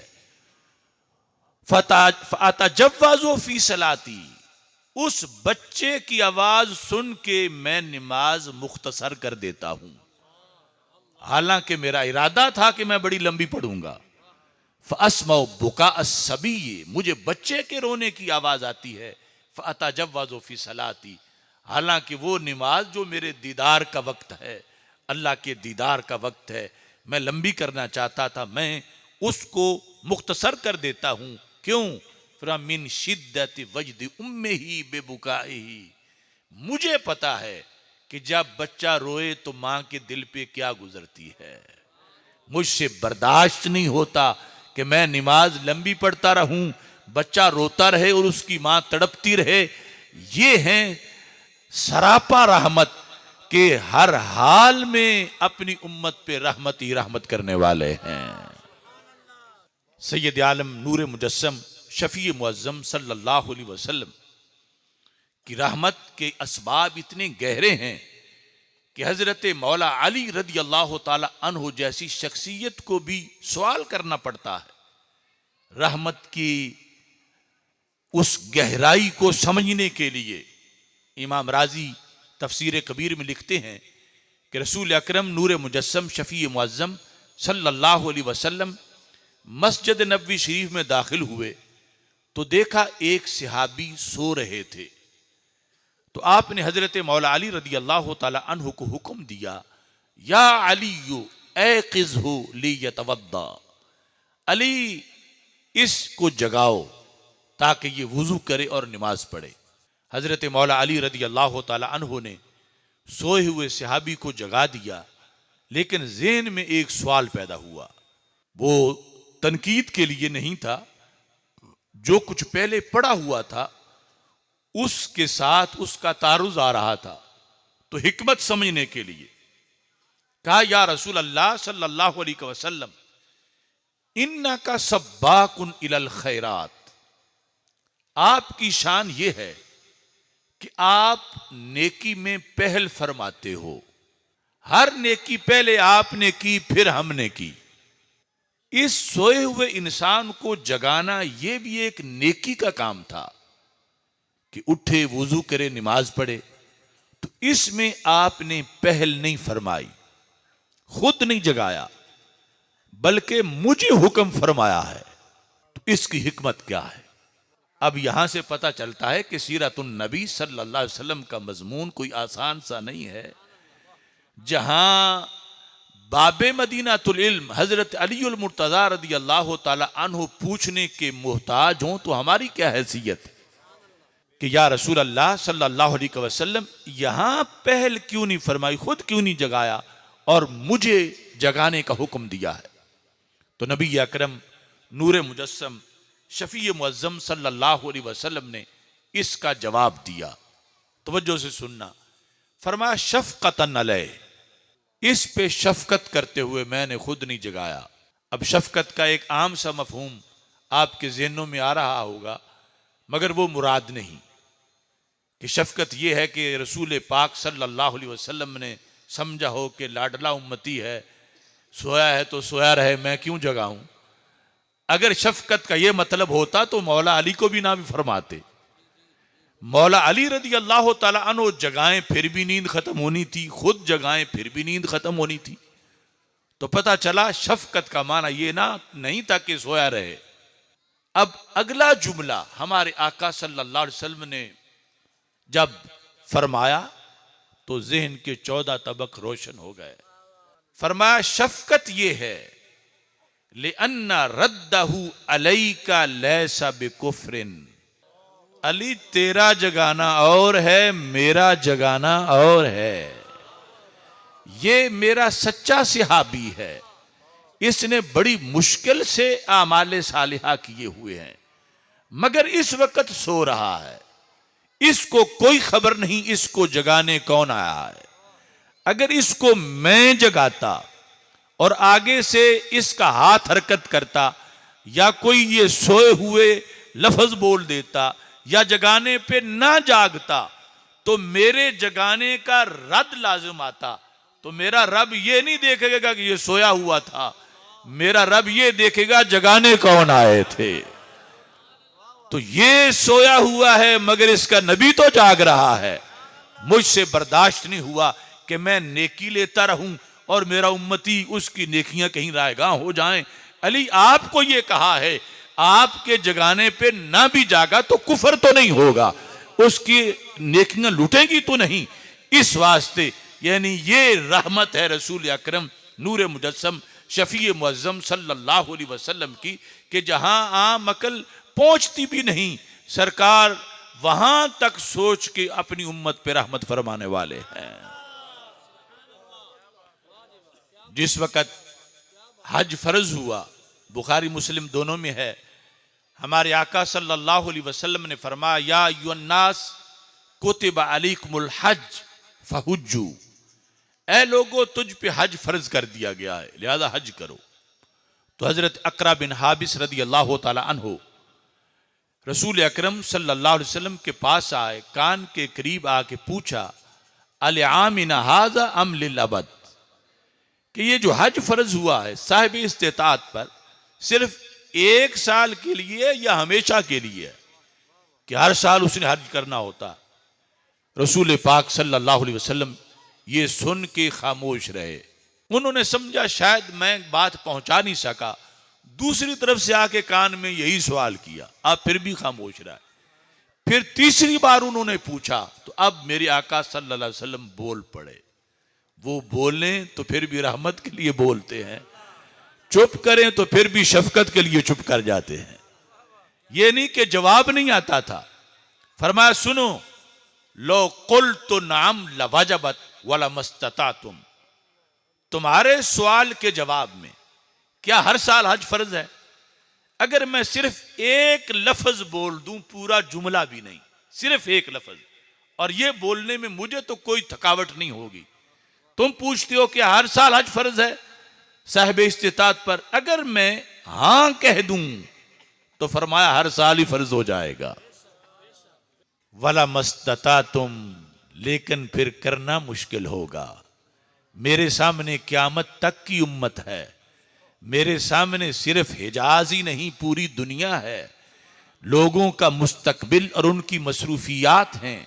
फताजव्वाज़ु फी सलाती, उस बच्चे की आवाज सुन के मैं नमाज मुख्तसर कर देता हूं, हालांकि मेरा इरादा था कि मैं बड़ी लंबी पढ़ूंगा। फ़अस्माउ बुका अस्सबी, मुझे बच्चे के रोने की आवाज आती है। फताजव्वाज़ु फी सलाती, हालांकि वो नमाज जो मेरे दीदार का वक्त है, अल्लाह के दीदार का वक्त है, मैं लंबी करना चाहता था, मैं उसको मुख्तसर कर देता हूं। क्यों? फिर मिन शिद्दति वजदी उम्मिही बेबुकाइही, मुझे पता है कि जब बच्चा रोए तो मां के दिल पे क्या गुजरती है। मुझसे बर्दाश्त नहीं होता कि मैं नमाज लंबी पढ़ता रहूं, बच्चा रोता रहे और उसकी मां तड़पती रहे। ये हैं सरापा रहमत के हर हाल में अपनी उम्मत पे रहमत ही रहमत करने वाले हैं। सैयद आलम नूर मुजस्सम शफी मुअज्जम सल्लल्लाहु अलैहि वसल्लम की रहमत के असबाब इतने गहरे हैं कि हजरत मौला अली रदी अल्लाह ताला अन्हु जैसी शख्सियत को भी सवाल करना पड़ता है रहमत की उस गहराई को समझने के लिए। इमाम राजी तफसीर कबीर में लिखते हैं कि रसूल अकरम नूर मुजस्सम शफी मुअज्जम सल्लल्लाहु अलैहि वसल्लम मस्जिद नबवी शरीफ में दाखिल हुए तो देखा एक सहाबी सो रहे थे। तो आपने हजरत मौला अली रदी अल्लाह ताला अन्हु को हुक्म दिया, या अली ऐक़िज़हु लियतवद्दा, अली इसको जगाओ ताकि ये वुजू करे और नमाज पढ़े। हजरत मौला अली रदी अल्लाह ताला अन्हु ने सोए हुए सहाबी को जगा दिया, लेकिन ज़हन में एक सवाल पैदा हुआ। वो तनकीद के लिए नहीं था, जो कुछ पहले पड़ा हुआ था उसके साथ उसका तारुज आ रहा था, तो हिकमत समझने के लिए कहा, या रसूल अल्लाह सल्लल्लाहु अलैहि वसल्लम, इन्ना का सब्बाकुन इलल खैरात, आपकी शान ये है कि आप नेकी में पहल फरमाते हो। हर नेकी पहले आपने की, फिर हमने की। इस सोए हुए इंसान को जगाना यह भी एक नेकी का काम था कि उठे, वुजू करे, नमाज पढ़े। तो इसमें आपने पहल नहीं फरमाई, खुद नहीं जगाया, बल्कि मुझे हुक्म फरमाया है। तो इसकी हिकमत क्या है? अब यहां से पता चलता है कि सीरतुन नबी सल्लल्लाहु अलैहि वसल्लम का मजमून कोई आसान सा नहीं है। जहां बाबे मदीनातुल इल्म हजरत अलीउल मुर्तजा रदी अल्लाह ताला अन्हु पूछने के मोहताज हों, तो हमारी क्या हैसियत कि या रसूल अल्लाह सल्लल्लाहु अलैहि वसल्लम यहां पहल क्यों नहीं फरमाई, खुद क्यों नहीं जगाया और मुझे जगाने का हुक्म दिया है? तो नबी अकरम नूर मुजस्सम शफी मुअज्जम सल्लल्लाहु अलैहि वसल्लम ने इसका जवाब दिया। तवज्जो से सुनना। फरमाया शफकतन अलैह, इस पे शफकत करते हुए मैंने खुद नहीं जगाया। अब शफकत का एक आम सा मफहूम आपके ज़हनों में आ रहा होगा, मगर वो मुराद नहीं कि शफकत ये है कि रसूल पाक सल्लल्लाहु अलैहि वसल्लम ने समझा हो कि लाडला उम्मती है, सोया है तो सोया रहे, मैं क्यों जगाऊं। अगर शफकत का यह मतलब होता तो मौला अली को भी ना भी फरमाते। मौला अली रदी अल्लाह ताला अन्हु जगाएं फिर भी नींद खत्म होनी थी, खुद जगाएं फिर भी नींद खत्म होनी थी। तो पता चला शफकत का माना यह ना नहीं था कि सोया रहे। अब अगला जुमला हमारे आका सल्लल्लाहु अलैहि वसल्लम ने जब फरमाया तो ज़हन के 14 तबक रोशन हो गए। फरमाया शफकत यह है लिअन्ना रद्दहु अलैका लैसा बिकुफ्रिन, अली तेरा जगाना और है, मेरा जगाना और है। ये मेरा सच्चा सिहाबी है, इसने बड़ी मुश्किल से आमाले सालिहा किए हुए हैं, मगर इस वक्त सो रहा है, इसको कोई खबर नहीं इसको जगाने कौन आया है। अगर इसको मैं जगाता और आगे से इसका हाथ हरकत करता या कोई ये सोए हुए लफ्ज बोल देता या जगाने पे ना जागता तो मेरे जगाने का रद लाजिम आता। तो मेरा रब ये नहीं देखेगा कि ये सोया हुआ था, मेरा रब ये देखेगा जगाने कौन आए थे। तो ये सोया हुआ है मगर इसका नबी तो जाग रहा है। मुझसे बर्दाश्त नहीं हुआ कि मैं नेकी लेता रहूं और मेरा उम्मती उसकी नेकियां कहीं रायगां हो जाएं। अली आपको ये कहा है, आपके जगाने पे ना भी जागा तो कुफर तो नहीं होगा, उसकी नेकियां लुटेंगी तो नहीं। इस वास्ते यानी ये रहमत है रसूल अकरम नूर मुजस्सम शफी मुअज्जम सल्लल्लाहु अलैहि वसल्लम की कि जहां आम अकल पहुंचती भी नहीं, सरकार वहां तक सोच के अपनी उम्मत पे रहमत फरमाने वाले हैं। जिस वक़्त हज फर्ज हुआ, बुखारी मुस्लिम दोनों में है, हमारे आका सल्लल्लाहु अलैहि वसल्लम ने फरमाया या अय्युहन्नास कुतिबा अलैकुमुल हज फहुज्जू, ऐ लोगों तुझ पे हज फर्ज कर दिया गया है, लिहाजा हज करो। तो हजरत अकरा बिन हाबिस रदी अल्लाह ताला अन्हु रसूल अकरम सल्लल्लाहु अलैहि वसल्लम के पास आए, कान के करीब आके पूछा अल आमिना हाजा अम लिल अबद, कि ये जो हज फर्ज हुआ है साहिब इस्तेताअत पर सिर्फ 1 साल के लिए या हमेशा के लिए है कि हर साल उसने हज करना होता। रसूल पाक सल्लल्लाहु अलैहि वसल्लम ये सुन के खामोश रहे। उन्होंने समझा शायद मैं बात पहुंचा नहीं सका, दूसरी तरफ से आके कान में यही सवाल किया, अब फिर भी खामोश रहा। फिर तीसरी बार उन्होंने पूछा तो अब मेरे आका सल्लल्लाहु अलैहि वसल्लम बोल पड़े। वो बोलें तो फिर भी रहमत के लिए बोलते हैं, चुप करें तो फिर भी शफकत के लिए चुप कर जाते हैं। ये नहीं कि जवाब नहीं आता था। फरमाया सुनो, लो कुल तो नाम लवाजबत वाला मस्तता, तुम्हारे सवाल के जवाब में क्या हर साल हज फर्ज है? अगर मैं सिर्फ एक लफ्ज बोल दूं, पूरा जुमला भी नहीं, सिर्फ एक लफ्ज, और ये बोलने में मुझे तो कोई थकावट नहीं होगी, तुम पूछते हो कि हर साल हज फर्ज है साहिब इस्तिताअत पर। अगर मैं हां कह दूं तो फरमाया हर साल ही फर्ज हो जाएगा। वला मस्तता तुम, लेकिन फिर करना मुश्किल होगा। मेरे सामने क़यामत तक की उम्मत है, मेरे सामने सिर्फ हिजाज ही नहीं पूरी दुनिया है। लोगों का मुस्तकबिल और उनकी मसरूफियात हैं।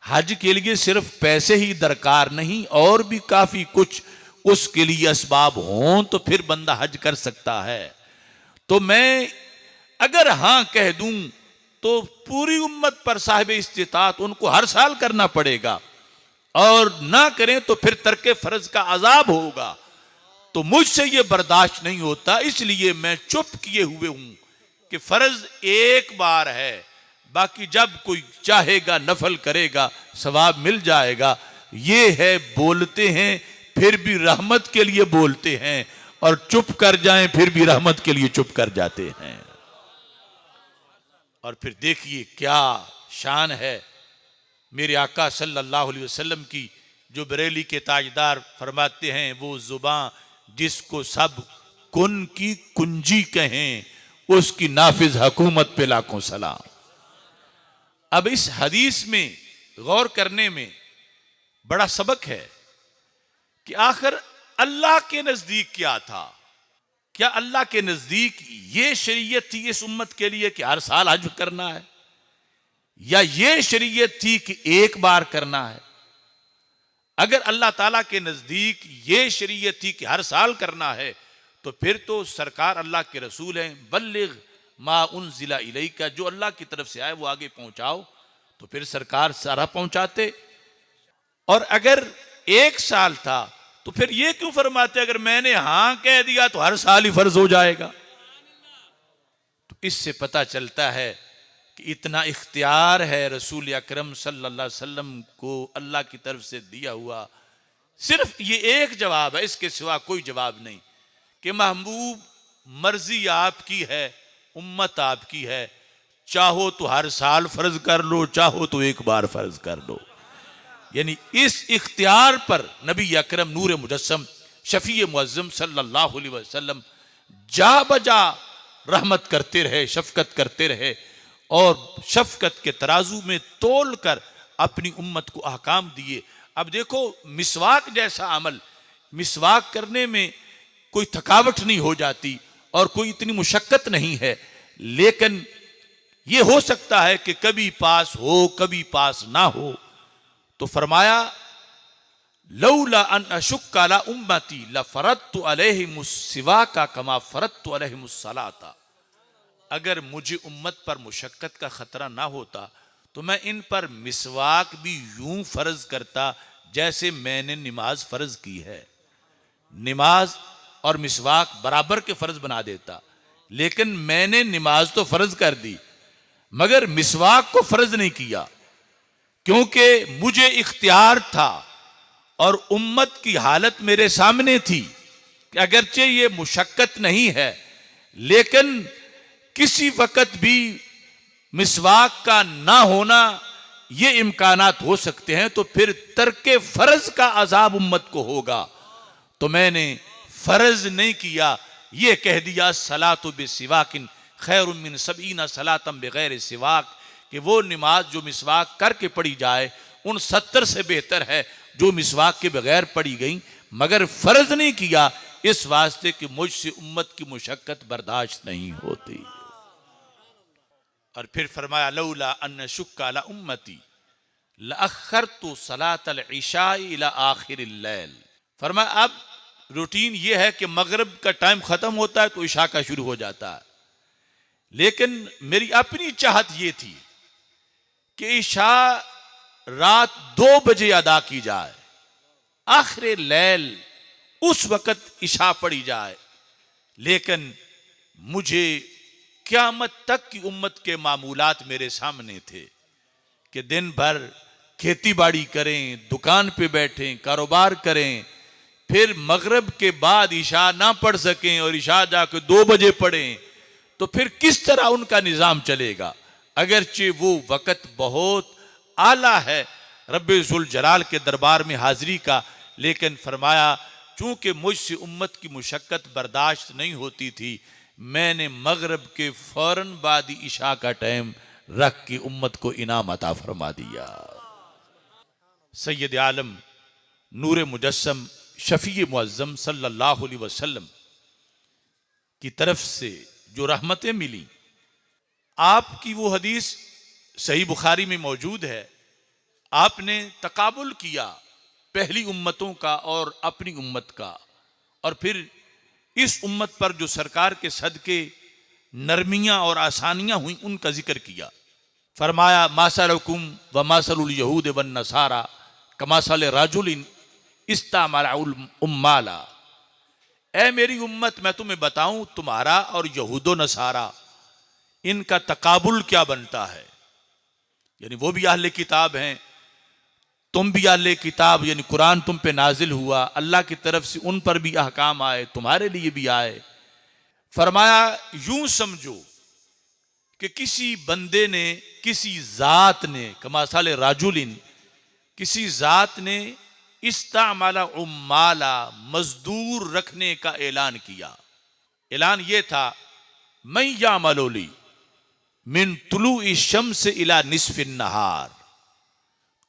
हज के लिए सिर्फ पैसे ही दरकार नहीं, और भी काफी कुछ उसके लिए असबाब हों तो फिर बंदा हज कर सकता है। तो मैं अगर हां कह दूं तो पूरी उम्मत पर साहिब इस्तिताअत उनको हर साल करना पड़ेगा, और ना करें तो फिर तर्के फर्ज का अजाब होगा। तो मुझसे ये बर्दाश्त नहीं होता, इसलिए मैं चुप किए हुए हूं कि फर्ज एक बार है, बाकी जब कोई चाहेगा नफल करेगा, सवाब मिल जाएगा। ये है बोलते हैं फिर भी रहमत के लिए बोलते हैं, और चुप कर जाएं फिर भी रहमत के लिए चुप कर जाते हैं। और फिर देखिए क्या शान है मेरे आका सल्लल्लाहु अलैहि वसल्लम की, जो बरेली के ताजदार फरमाते हैं वो जुबान जिसको सब कुन की कुंजी कहें, उसकी नाफिज हुकूमत पे लाखों सलाम। अब इस हदीस में गौर करने में बड़ा सबक है कि आखिर अल्लाह के नजदीक क्या था। क्या अल्लाह के नजदीक ये शरीयत थी इस उम्मत के लिए कि हर साल हज करना है, या ये शरीयत थी कि एक बार करना है? अगर अल्लाह ताला के नजदीक ये शरीयत थी कि हर साल करना है, तो फिर तो सरकार अल्लाह के रसूल हैं, बल्लिग मा उनजिला इलैका, जो अल्लाह की तरफ से आए वो आगे पहुंचाओ। तो फिर सरकार सारा पहुंचाते। और अगर एक साल था तो फिर ये क्यों फरमाते अगर मैंने हां कह दिया तो हर साल ही फर्ज हो जाएगा? तो इससे पता चलता है कि इतना इख्तियार है रसूल अकरम सल्लल्लाहु अलैहि वसल्लम को अल्लाह की तरफ से दिया हुआ। सिर्फ ये एक जवाब है, इसके सिवा कोई जवाब नहीं, कि महबूब मर्जी आपकी है, उम्मत आपकी है, चाहो तो हर साल फर्ज कर लो, चाहो तो एक बार फर्ज कर लो। यानी इस इख्तियार पर नबी अकरम नूर मुजस्सम शफी मुअज्जम सल्लल्लाहु अलैहि वसल्लम जा बजा रहमत करते रहे, शफकत करते रहे, और शफकत के तराजू में तोल कर अपनी उम्मत को अहकाम दिए। अब देखो मिसवाक जैसा अमल, मिसवाक करने में कोई थकावट नहीं हो जाती और कोई इतनी मुशक्कत नहीं है, लेकिन यह हो सकता है कि कभी पास हो कभी पास ना हो। तो फरमाया लौला अन अशुक्का अला उम्मती लफरदतु अलैहिमुस सिवाका कमा फरदतु अलैहिमुस सलाता, अगर मुझे उम्मत पर मुशक्कत का खतरा ना होता तो मैं इन पर मिसवाक भी यूं फर्ज करता जैसे मैंने नमाज फर्ज की है। नमाज और मिसवाक बराबर के फर्ज बना देता, लेकिन मैंने नमाज तो फर्ज कर दी मगर मिसवाक को फर्ज नहीं किया, क्योंकि मुझे इख्तियार था और उम्मत की हालत मेरे सामने थी कि अगरचे ये मुशक्कत नहीं है, लेकिन किसी वक्त भी मिसवाक का ना होना ये इम्कानात हो सकते हैं, तो फिर तर्के फर्ज का अजाब उम्मत को होगा। तो मैंने फर्ज नहीं किया, ये कह दिया सलातु बिसिवाकिन खैरुम मिन सबईना सलातम बगैर सिवाक, कि वो नमाज जो मिसवाक करके पढ़ी जाए उन 70 से बेहतर है जो मिसवाक के बगैर पढ़ी गई, मगर फर्ज नहीं किया इस वास्ते कि मुझसे उम्मत की मुशक्कत बर्दाश्त नहीं होती। और फिर फरमाया लौला अन शुक्का अला उम्मती लअखरतु सलातल इशा इला आखिरिल लैल। फरमाया अब रूटीन यह है कि मगरिब का टाइम खत्म होता है तो इशा का शुरू हो जाता है, लेकिन मेरी अपनी चाहत यह थी कि इशा रात 2 बजे अदा की जाए, आखिर लैल उस वक्त इशा पढ़ी जाए। लेकिन मुझे क़यामत तक की उम्मत के मामूलात मेरे सामने थे कि दिन भर खेती बाड़ी करें, दुकान पे बैठें, कारोबार करें, फिर मगरिब के बाद इशा ना पढ़ सकें और इशा जाकर 2 बजे पढ़ें, तो फिर किस तरह उनका निज़ाम चलेगा। अगरचे वो वक़्त बहुत आला है रब्बे ज़ुल जलाल के दरबार में हाजिरी का, लेकिन फरमाया चूंकि मुझसे उम्मत की मुशक्कत बर्दाश्त नहीं होती थी, मैंने मगरब के फौरन बाद इशा का टाइम रख के उम्मत को इनाम अता फरमा दिया। सैयद आलम नूर मुजस्सम शफी मुअज्जम सल्लल्लाहु अलैहि वसल्लम की तरफ से जो रहमतें मिली, आपकी वो हदीस सही बुखारी में मौजूद है। आपने तकाबुल किया पहली उम्मतों का और अपनी उम्मत का, और फिर इस उम्मत पर जो सरकार के सदके नरमियां और आसानियां हुई उनका जिक्र किया। फरमाया मासलकुम व मासलुल यहूद वन नसारा कमासल राजुलिन इस्तामला उम्माला। ए मेरी उम्मत, मैं तुम्हें बताऊं तुम्हारा और यहूदो नसारा इनका तकाबुल क्या बनता है। यानी वो भी अहले किताब हैं, तुम भी अहले किताब, यानी कुरान तुम पे नाजिल हुआ, अल्लाह की तरफ से उन पर भी अहकाम आए, तुम्हारे लिए भी आए। फरमाया यूं समझो कि किसी बंदे ने, किसी जात ने, कमासाल राजुलिन, किसी जात ने इस्तामाला उम्माला, मजदूर रखने का ऐलान किया। ऐलान ये था मैं या मलोली मिन तुलू शम्स इला निस्फिन नहार,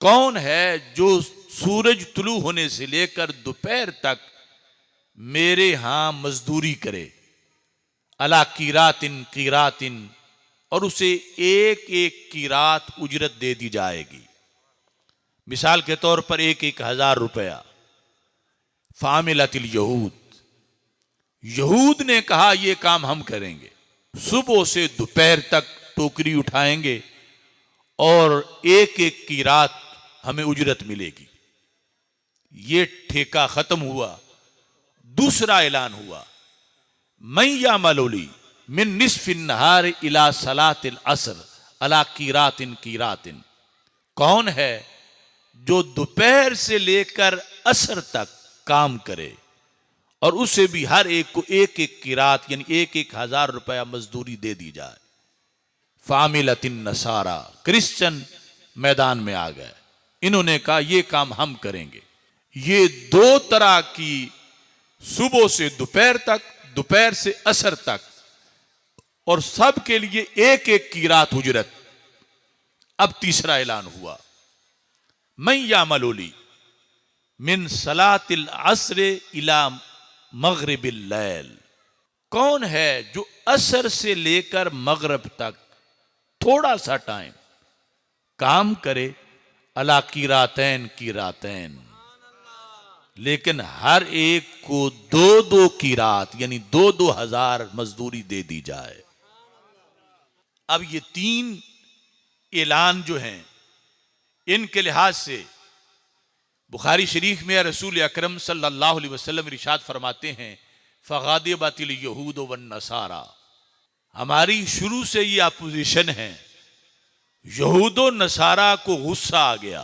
कौन है जो सूरज तुलू होने से लेकर दोपहर तक मेरे यहां मजदूरी करे, अला कीरातिन कीरातिन, और उसे एक एक कीरात उजरत दे दी जाएगी। मिसाल के तौर पर 1,000 रुपया। फामिलतिल यहूद, यहूद ने कहा यह काम हम करेंगे, सुबह से दोपहर तक टोकरी उठाएंगे और एक एक की रात हमें उजरत मिलेगी। ये ठेका खत्म हुआ। दूसरा ऐलान हुआ मैं या मलोली मिन निस्फिन नहार इला सलातिल असर अला कीरातिन कीरातिन, कौन है जो दोपहर से लेकर असर तक काम करे और उसे भी हर एक को एक एक किरात यानी 1,000 रुपया मजदूरी दे दी जाए। फामिलतिन नसारा, क्रिश्चियन मैदान में आ गए, इन्होंने कहा यह काम हम करेंगे। ये दो तरह की, सुबह से दोपहर तक, दोपहर से असर तक, और सब के लिए एक एक की रात उजरत। अब तीसरा ऐलान हुआ मैं या मलोली मिन सलातिल असर इला मगरिबिल लैल, कौन है जो असर से लेकर मगरब तक थोड़ा सा टाइम काम करे, अला कीरातैन कीरातैन, लेकिन हर एक को 2-2 कीरात यानी 2,000 मजदूरी दे दी जाए। अब ये 3 ऐलान जो हैं, इनके लिहाज से बुखारी शरीफ में रसूल अकरम सल्लल्लाहु अलैहि वसल्लम इरशाद फरमाते हैं फ़गादिबतिल यहूद वन नसारा, हमारी शुरू से ये अपोजिशन है। यहूदो नसारा को गुस्सा आ गया,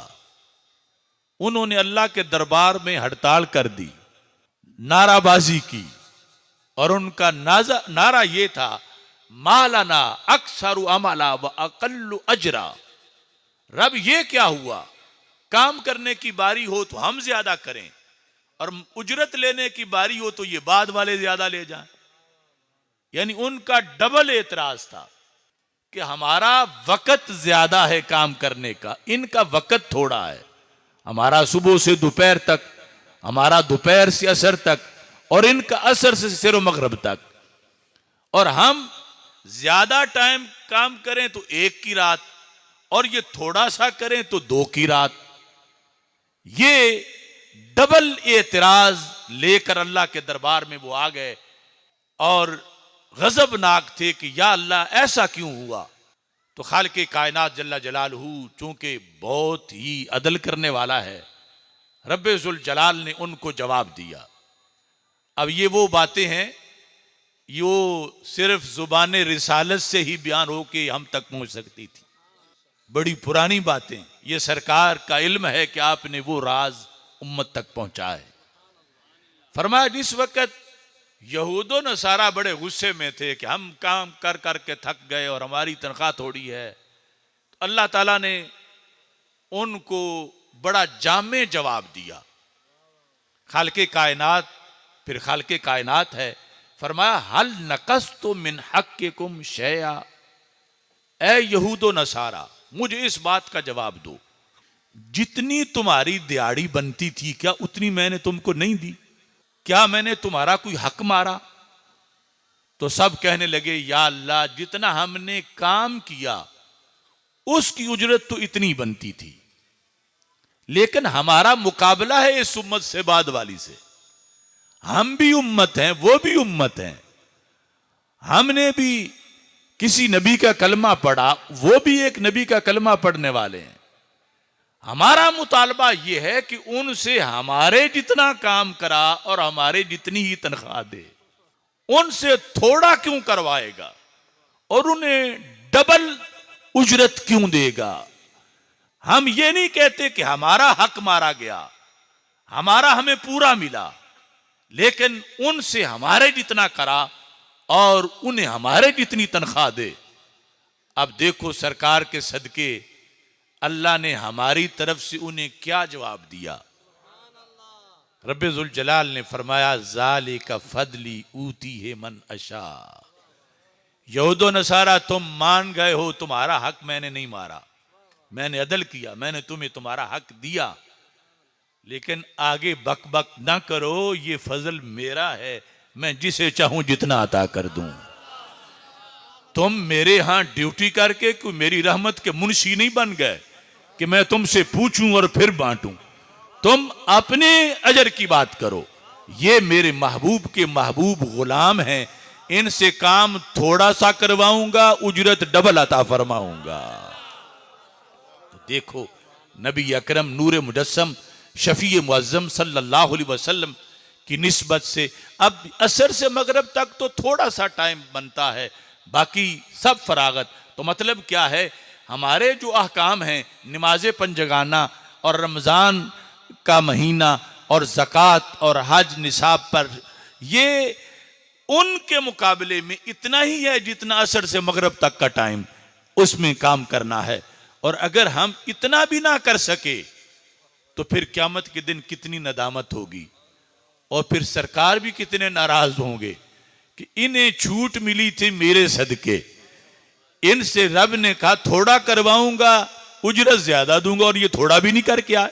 उन्होंने अल्लाह के दरबार में हड़ताल कर दी, नाराबाजी की, और उनका नारा यह था मालाना अक्सरु अमला व अकल्लु अजरा, रब ये क्या हुआ, काम करने की बारी हो तो हम ज्यादा करें और उजरत लेने की बारी हो तो ये बाद वाले ज्यादा ले जाएं। यानी उनका डबल एतराज था कि हमारा वक्त ज्यादा है काम करने का, इनका वक्त थोड़ा है। हमारा सुबह से दोपहर तक, हमारा दोपहर से असर तक, और इनका असर से सिरो मगरब तक, और हम ज्यादा टाइम काम करें तो 1 की रात और ये थोड़ा सा करें तो 2 की रात। ये डबल एतराज लेकर अल्लाह के दरबार में वो आ गए और गजबनाक थे कि या अल्लाह ऐसा क्यों हुआ। तो खालिक़े कायनात जल्ला जलालहू चूंकि बहुत ही अदल करने वाला है, रब्बे जुल जलाल ने उनको जवाब दिया। अब ये वो बातें हैं, यो सिर्फ जुबान रिसालत से ही बयान हो के हम तक पहुंच सकती थी, बड़ी पुरानी बातें। ये सरकार का इल्म है कि आपने वो राज उम्मत तक पहुंचाए। फरमाया जिस वक्त यहूदो नसारा बड़े गुस्से में थे कि हम काम कर कर के थक गए और हमारी तनख्वाह थोड़ी है, तो अल्लाह ताला ने उनको बड़ा जामे जवाब दिया। खालिक़े कायनात, फिर खालिक़े कायनात है, फरमाया हल नकस तो मिन हक़्क़िकुम शैया, ए यहूदो नसारा, मुझे इस बात का जवाब दो, जितनी तुम्हारी दिहाड़ी बनती थी क्या उतनी मैंने तुमको नहीं दी? क्या मैंने तुम्हारा कोई हक मारा? तो सब कहने लगे या अल्लाह, जितना हमने काम किया उसकी उजरत तो इतनी बनती थी, लेकिन हमारा मुकाबला है इस उम्मत से बाद वाली से। हम भी उम्मत हैं, वो भी उम्मत हैं, हमने भी किसी नबी का कलमा पढ़ा, वो भी एक नबी का कलमा पढ़ने वाले हैं। हमारा मुतालबा यह है कि उनसे हमारे जितना काम करा और हमारे जितनी ही तनख्वाह दे, उनसे थोड़ा क्यों करवाएगा और उन्हें डबल उजरत क्यों देगा? हम ये नहीं कहते कि हमारा हक मारा गया, हमारा हमें पूरा मिला, लेकिन उनसे हमारे जितना करा और उन्हें हमारे जितनी तनख्वाह दे। अब देखो सरकार के सदके अल्लाह ने हमारी तरफ से उन्हें क्या जवाब दिया। रब्बे जुल जलाल ने फरमाया ज़ालिका फदली ऊती है मन अशा। यहूदो नसारा, तुम मान गए हो तुम्हारा हक मैंने नहीं मारा, मैंने अदल किया, मैंने तुम्हें तुम्हारा हक दिया, लेकिन आगे बक बक ना करो, ये फजल मेरा है, मैं जिसे चाहूं जितना अता कर दूं। तुम मेरे यहां ड्यूटी करके कोई मेरी रहमत के मुंशी नहीं बन गए कि मैं तुमसे पूछूं और फिर बांटूं। तुम अपने अजर की बात करो। ये मेरे महबूब के महबूब गुलाम हैं, इनसे काम थोड़ा सा करवाऊंगा, उजरत डबल अता फरमाऊंगा। तो देखो नबी अकरम नूर मुजस्सम शफी मुअज्जम सल्लल्लाहु अलैहि वसल्लम की निस्बत से अब असर से मगरब तक तो थोड़ा सा टाइम बनता है, बाकी सब फरागत। तो मतलब क्या है, हमारे जो अहकाम हैं, नमाज पंजगाना और रमज़ान का महीना और ज़कात और हज निसाब पर, ये उनके मुकाबले में इतना ही है जितना असर से मगरब तक का टाइम, उसमें काम करना है। और अगर हम इतना भी ना कर सके तो फिर क़यामत के दिन कितनी नदामत होगी, और फिर सरकार भी कितने नाराज होंगे कि इन्हें छूट मिली थी मेरे सदके, इनसे रब ने कहा थोड़ा करवाऊंगा, उजरत ज्यादा दूंगा, और ये थोड़ा भी नहीं करके आए।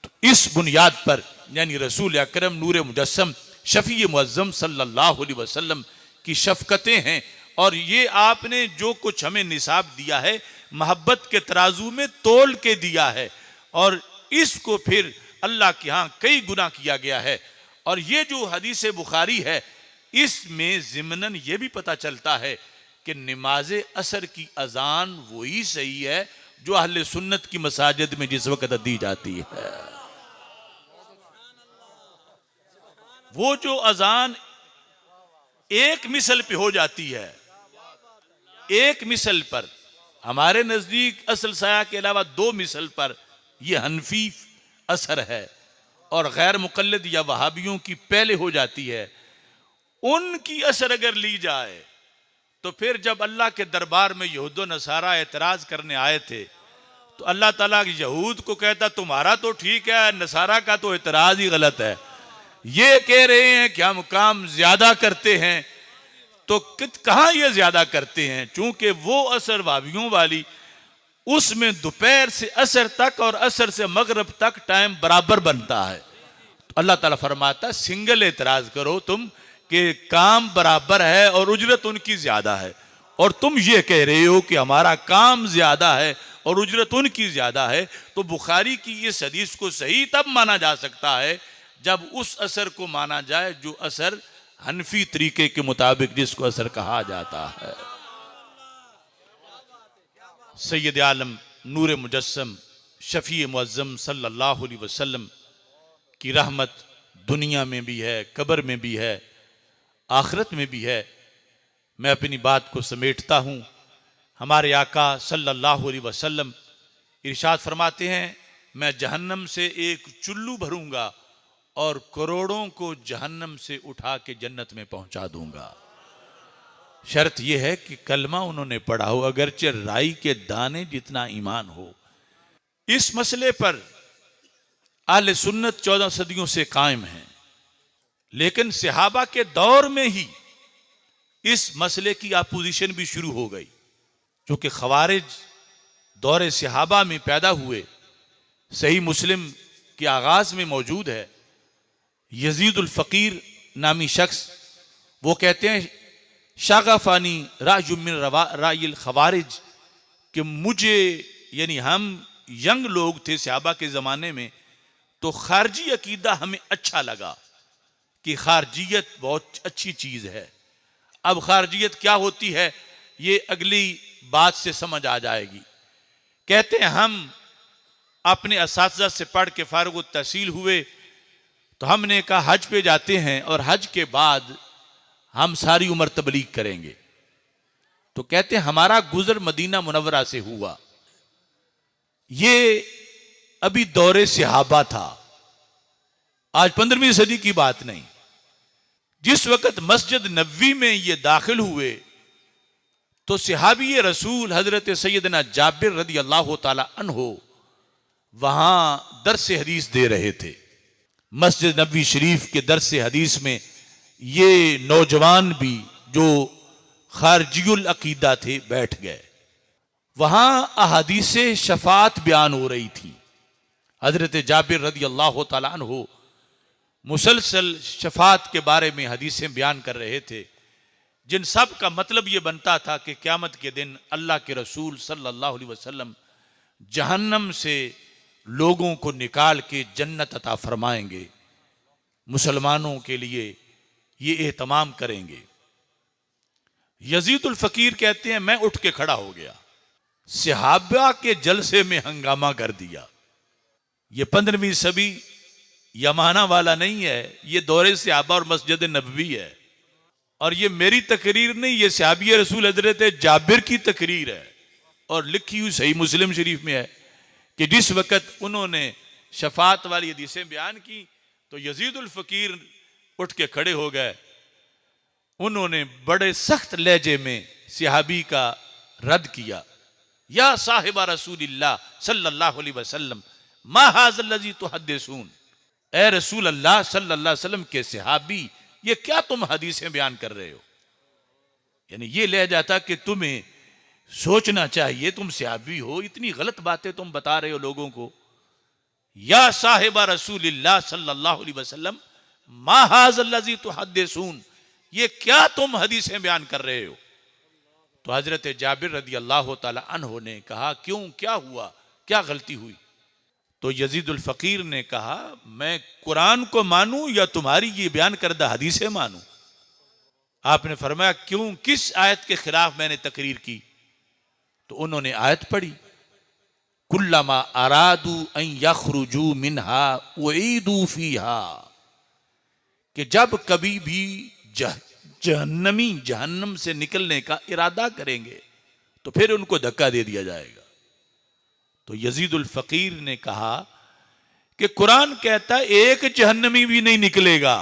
तो इस बुनियाद पर यानी रसूल अकरम नूर मुजस्सम शफी मुअज्जम सल्लल्लाहु अलैहि वसल्लम की शफकतें हैं, और ये आपने जो कुछ हमें निसाब दिया है मोहब्बत के तराजू में तोल के दिया है, और इसको फिर अल्लाह के यहाँ कई गुना किया गया है। और ये जो हदीस बुखारी है, इसमें ज़िमनन ये भी पता चलता है कि नमाज असर की अजान वही सही है जो अहले सुन्नत की मसाजिद में जिस वक्त दी जाती है। वो जो अजान एक मिसल पे हो जाती है, एक मिसल पर, हमारे नजदीक असल साया के अलावा दो मिसल पर यह हनफी असर है, और गैर मुकल्लिद या वहाबियों की पहले हो जाती है। उनकी असर अगर ली जाए तो फिर जब अल्लाह के दरबार में यहूद नसारा एतराज करने आए थे, तो अल्लाह ताला यहूद को कहता तुम्हारा तो ठीक है, नसारा का तो एतराज ही गलत है। ये कह रहे हैं कि हम काम ज्यादा करते हैं, तो कहाँ ये ज्यादा करते हैं, चूंकि वो असर वावियों वाली, उसमें दोपहर से असर तक और असर से मगरब तक टाइम बराबर बनता है। तो अल्लाह ताला फरमाता सिंगल एतराज करो तुम कि काम बराबर है और उजरत उनकी ज्यादा है, और तुम ये कह रहे हो कि हमारा काम ज्यादा है और उजरत उनकी ज्यादा है। तो बुखारी की इस हदीस को सही तब माना जा सकता है जब उस असर को माना जाए जो असर हनफी तरीके के मुताबिक जिसको असर कहा जाता है। सैयद आलम नूर मुजस्सम शफी मुअज्जम सल्लल्लाहु अलैहि वसल्लम की रहमत दुनिया में भी है, कब्र में भी है, आखिरत में भी है। मैं अपनी बात को समेटता हूँ। हमारे आका सल्लल्लाहु अलैहि वसल्लम इरशाद फरमाते हैं, मैं जहन्नम से एक चुल्लू भरूंगा और करोड़ों को जहन्नम से उठा के जन्नत में पहुंचा दूंगा। शर्त यह है कि कलमा उन्होंने पढ़ा हो, अगरचे राई के दाने जितना ईमान हो। इस मसले पर आले सुन्नत 14 सदियों से कायम है, लेकिन सहाबा के दौर में ही इस मसले की अपोजिशन भी शुरू हो गई, क्योंकि खवारिज दौर सहाबा में पैदा हुए। सही मुस्लिम के आगाज में मौजूद है, यजीद उल फकीर नामी शख्स, वो कहते हैं शागफानी राजुमिन राइल खवारिज, कि मुझे यानी हम यंग लोग थे सहाबा के ज़माने में, तो खारजी अकीदा हमें अच्छा लगा कि खारजियत बहुत अच्छी चीज़ है। अब खारजियत क्या होती है ये अगली बात से समझ आ जाएगी। कहते हैं हम अपने असातिज़ा से पढ़ के फारुग तहसील हुए, तो हमने कहा हज पे जाते हैं और हज के बाद हम सारी उम्र तबलीग करेंगे। तो कहते हैं हमारा गुजर मदीना मुनव्वरा से हुआ, ये अभी दौरे सहाबा था, आज 15वीं सदी की बात नहीं। जिस वक्त मस्जिद नबवी में ये दाखिल हुए तो सहाबी रसूल हजरत सैयदना जाबिर रदी अल्लाह ताला अन्हो वहां दर्स हदीस दे रहे थे। मस्जिद नबवी शरीफ के दर्स हदीस में ये नौजवान भी जो खारजियुल अकीदा थे बैठ गए। वहां अहादीस शफात बयान हो रही थी। हजरत जाबिर रदी अल्लाह ताला अन्हो मुसलसल शफात के बारे में हदीसें बयान कर रहे थे, जिन सब का मतलब ये बनता था कि क़यामत के दिन अल्लाह के रसूल सल्लल्लाहु अलैहि वसल्लम जहन्नम से लोगों को निकाल के जन्नत अता फरमाएंगे, मुसलमानों के लिए ये एहतमाम करेंगे। यजीद उल फकीर कहते हैं मैं उठ के खड़ा हो गया, सहाबा के जलसे में हंगामा कर दिया। ये 15वीं सदी यमाना वाला नहीं है, ये दौरे सहाबा और मस्जिद नबवी है। और ये मेरी तकरीर नहीं, ये सहाबी रसूल हजरत जाबिर की तकरीर है और लिखी हुई सही मुस्लिम शरीफ में है कि जिस वक़्त उन्होंने शफात वाली हदीसें बयान की तो यजीद उल फकीर उठ के खड़े हो गए। उन्होंने बड़े सख्त लहजे में सहाबी का रद्द किया, या साहिबा रसूलिल्लाह सल्लल्लाहु अलैहि वसल्लम मा हाज़ल लज़ी तुहद्दिसून, ए रसूल अल्लाह सल्लल्लाहु अलैहि वसल्लम के सहाबी ये क्या तुम हदीसें बयान कर रहे हो। यानी ये लहजा था कि तुम्हें सोचना चाहिए, तुम सहाबी हो, इतनी गलत बातें तुम बता रहे हो लोगों को। या साहिबा रसूलिल्लाह सल्लल्लाहु अलैहि वसल्लम मा हाज़ल लज़ी तुहद्दिसून, ये क्या तुम हदीसें बयान कर रहे हो। तो हजरत जाबिर रदी अल्लाह ताला अन्हो ने कहा क्यों, क्या हुआ, क्या गलती हुई। तो यजीद उल फकीर ने कहा मैं कुरान को मानूं या तुम्हारी ये बयान करदा हदीसें मानूं। आपने फरमाया क्यों, किस आयत के खिलाफ मैंने तकरीर की। तो उन्होंने आयत पढ़ी, कुल्लमा अरादू अन यखरुजू मिनहा उईदू फीहा, कि जब कभी भी जहन्नमी जहन्नम से निकलने का इरादा करेंगे तो फिर उनको धक्का दे दिया जाएगा। तो यजीद उल फकीर ने कहा कि कुरान कहता है एक जहन्नमी भी नहीं निकलेगा,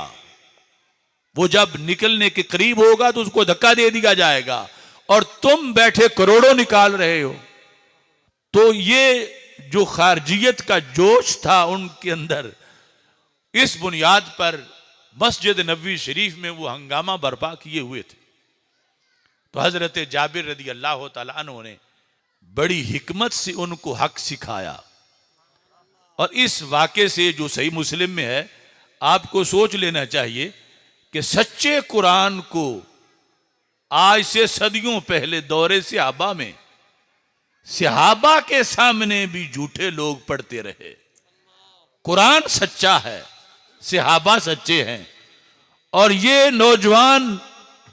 वो जब निकलने के करीब होगा तो उसको धक्का दे दिया जाएगा, और तुम बैठे करोड़ों निकाल रहे हो। तो ये जो खारजियत का जोश था उनके अंदर, इस बुनियाद पर मस्जिद नबवी शरीफ में वो हंगामा बर्पा किए हुए थे। तो हजरत जाबिर रदी अल्लाह ताला अन्हु ने बड़ी हिकमत से उनको हक सिखाया। और इस वाक़े से जो सही मुस्लिम में है, आपको सोच लेना चाहिए कि सच्चे कुरान को आज से सदियों पहले दौरे सहाबा में सहाबा के सामने भी झूठे लोग पढ़ते रहे। कुरान सच्चा है, सहाबा सच्चे हैं, और ये नौजवान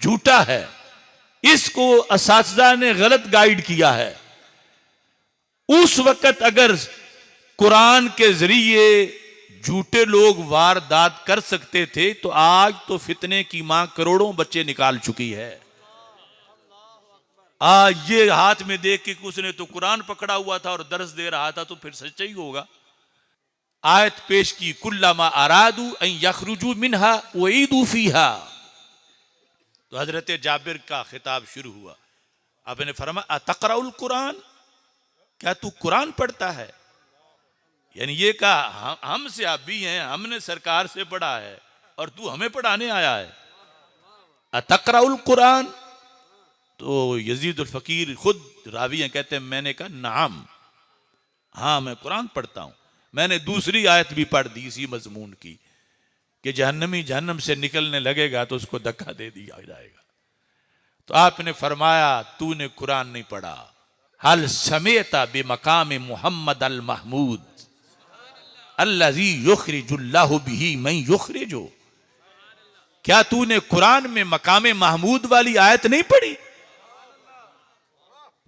झूठा है, इसको असातिज़ा ने गलत गाइड किया है। उस वक्त अगर कुरान के जरिए झूठे लोग वारदात कर सकते थे तो आज तो फितने की मां करोड़ों बच्चे निकाल चुकी है। आज ये हाथ में देख के उसने तो कुरान पकड़ा हुआ था और दर्स दे रहा था, तो फिर सच्चा ही होगा। आयत पेश की, कुल्लमा अरादू अन यखरुजू मिनहा उईदू फीहा। तो हजरत जाबिर का खिताब शुरू हुआ। आपने फरमाया अतक़राउल कुरान, क्या तू कुरान पढ़ता है। यानी ये कहा हम से आप भी हैं, हमने सरकार से पढ़ा है, और तू हमें पढ़ाने आया है। अतकराउल कुरान? तो यजीद उल फकीर खुद रावी हैं, कहते हैं मैंने कहा नाम, हाँ मैं कुरान पढ़ता हूं। मैंने दूसरी आयत भी पढ़ दी इसी मजमून की कि जहन्नमी जहन्नम से निकलने लगेगा तो उसको धक्का दे दिया जाएगा। तो आपने फरमाया तूने कुरान नहीं पढ़ा। हल समेता बेमकाम मुहम्मद अल महमूद अल्लज़ी युखरिजुल्लाहु बिही मन युखरिजु। क्या तूने कुरान में मकाम महमूद वाली आयत नहीं पढ़ी?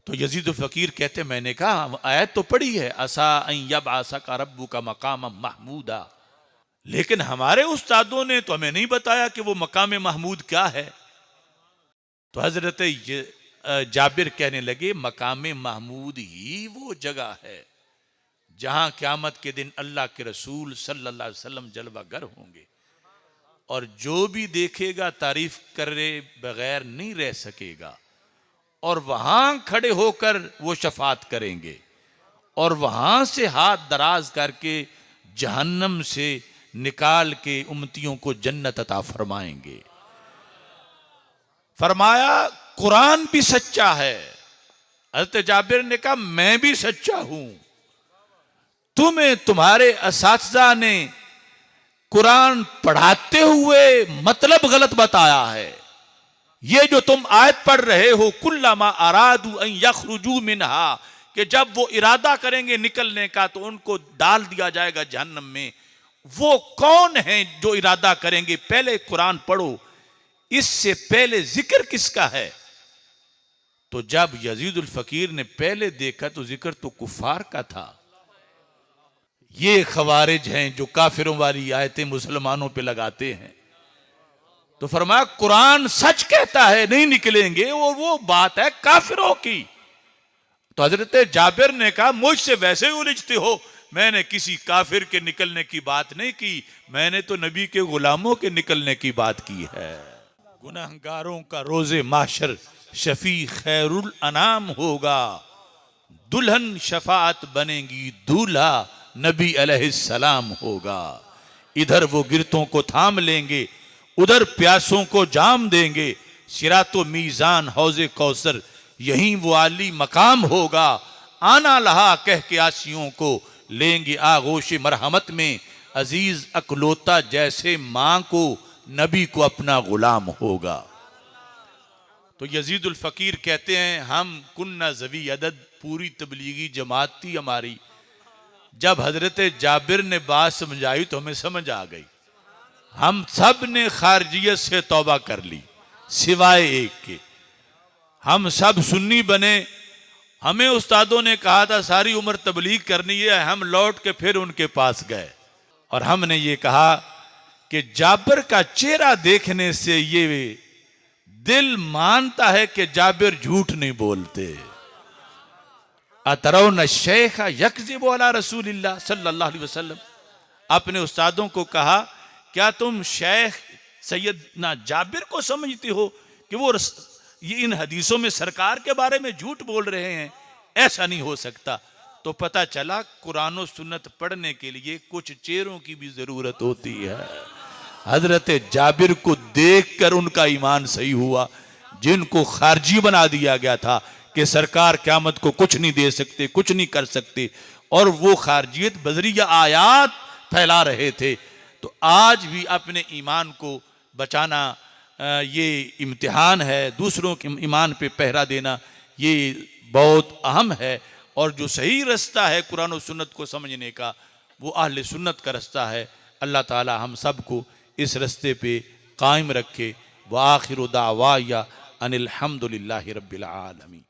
तो यजीद फकीर कहते मैंने कहा आयत तो पढ़ी है, असा अन यबअसा का रब्बु का मकाम महमूदा, लेकिन हमारे उस्तादों ने तो हमें नहीं बताया कि वो मकाम महमूद क्या है। तो हजरत जाबिर कहने लगे मकाम महमूद ही वो जगह है जहां क़यामत के दिन अल्लाह के रसूल सल्लल्लाहु अलैहि वसल्लम जलवागर होंगे और जो भी देखेगा तारीफ करे बगैर नहीं रह सकेगा, और वहां खड़े होकर वो शफात करेंगे और वहां से हाथ दराज करके जहन्नम से निकाल के उम्मतियों को जन्नत अता फरमाएंगे। फरमाया कुरान भी सच्चा है। हज़रत जाबिर ने कहा मैं भी सच्चा हूं। तुम्हें तुम्हारे असातिज़ा ने कुरान पढ़ाते हुए मतलब गलत बताया है। ये जो तुम आयत पढ़ रहे हो कुल्लमा अरादू अन यखरुजू मिनहा, कि जब वो इरादा करेंगे निकलने का तो उनको डाल दिया जाएगा जहन्नम में। वो कौन है जो इरादा करेंगे? पहले कुरान पढ़ो, इससे पहले जिक्र किसका है? तो जब यजीदुल फकीर ने पहले देखा तो जिक्र तो कुफार का था। ये खवारिज हैं जो काफिरों वाली आयतें मुसलमानों पे लगाते हैं। तो फरमाया कुरान सच कहता है नहीं निकलेंगे, और वो बात है काफिरों की। तो हजरत जाबिर ने कहा मुझसे वैसे ही उलझते हो, मैंने किसी काफिर के निकलने की बात नहीं की, मैंने तो नबी के गुलामों के निकलने की बात की है। गुनहगारों का रोजे माशर शफी खैरुल अनाम होगा, दुल्हन शफाअत बनेगी, दूल्हा नबी अलैहिस्सलाम होगा। इधर वो गिरतों को थाम लेंगे, उधर प्यासों को जाम देंगे। सिरातो मीजान हौजे कौसर यहीं वो आली मकाम होगा। आना लहा कह के आसियों को लेंगे आगोश मरहमत में, अजीज अकलोता जैसे मां को नबी को अपना गुलाम होगा। तो यजीदुल फकीर कहते हैं हम कुन्ना ज़वी अदद, पूरी तबलीगी जमात थी हमारी। जब हजरत जाबिर ने बात समझाई तो हमें समझ आ गई। हम सब ने खारजियत से तौबा कर ली सिवाय एक के। हम सब सुन्नी बने। हमें उस्तादों ने कहा था सारी उम्र तबलीग करनी है, हम लौट के फिर उनके पास गए और हमने ये कहा कि जाबिर का चेहरा देखने से ये दिल मानता है कि जाबिर झूठ नहीं बोलते। अतरौन शेख यकज़िबु अला रसूलिल्लाह सल्लल्लाहु अलैहि वसल्लम। अपने उस्तादों को कहा क्या तुम शेख सैयदना जाबिर को समझते हो कि वो ये इन हदीसों में सरकार के बारे में झूठ बोल रहे हैं? ऐसा नहीं हो सकता। तो पता चला कुरान और सुन्नत पढ़ने के लिए कुछ चेहरों की भी जरूरत होती है। हजरत जाबिर को देखकर उनका ईमान सही हुआ, जिनको खारजी बना दिया गया था कि सरकार क़यामत को कुछ नहीं दे सकते, कुछ नहीं कर सकते, और वो खारजियत बजरिया आयात फैला रहे थे। तो आज भी अपने ईमान को बचाना ये इम्तिहान है, दूसरों के ईमान पे पहरा देना ये बहुत अहम है। और जो सही रास्ता है कुरान और सुन्नत को समझने का, वो अहले सुन्नत का रास्ता है। अल्लाह ताला हम सब को इस रास्ते पे कायम रखे। व आखिरु दावाया अनिल हम्दुलिल्लाहि रब्बिल आलमीन।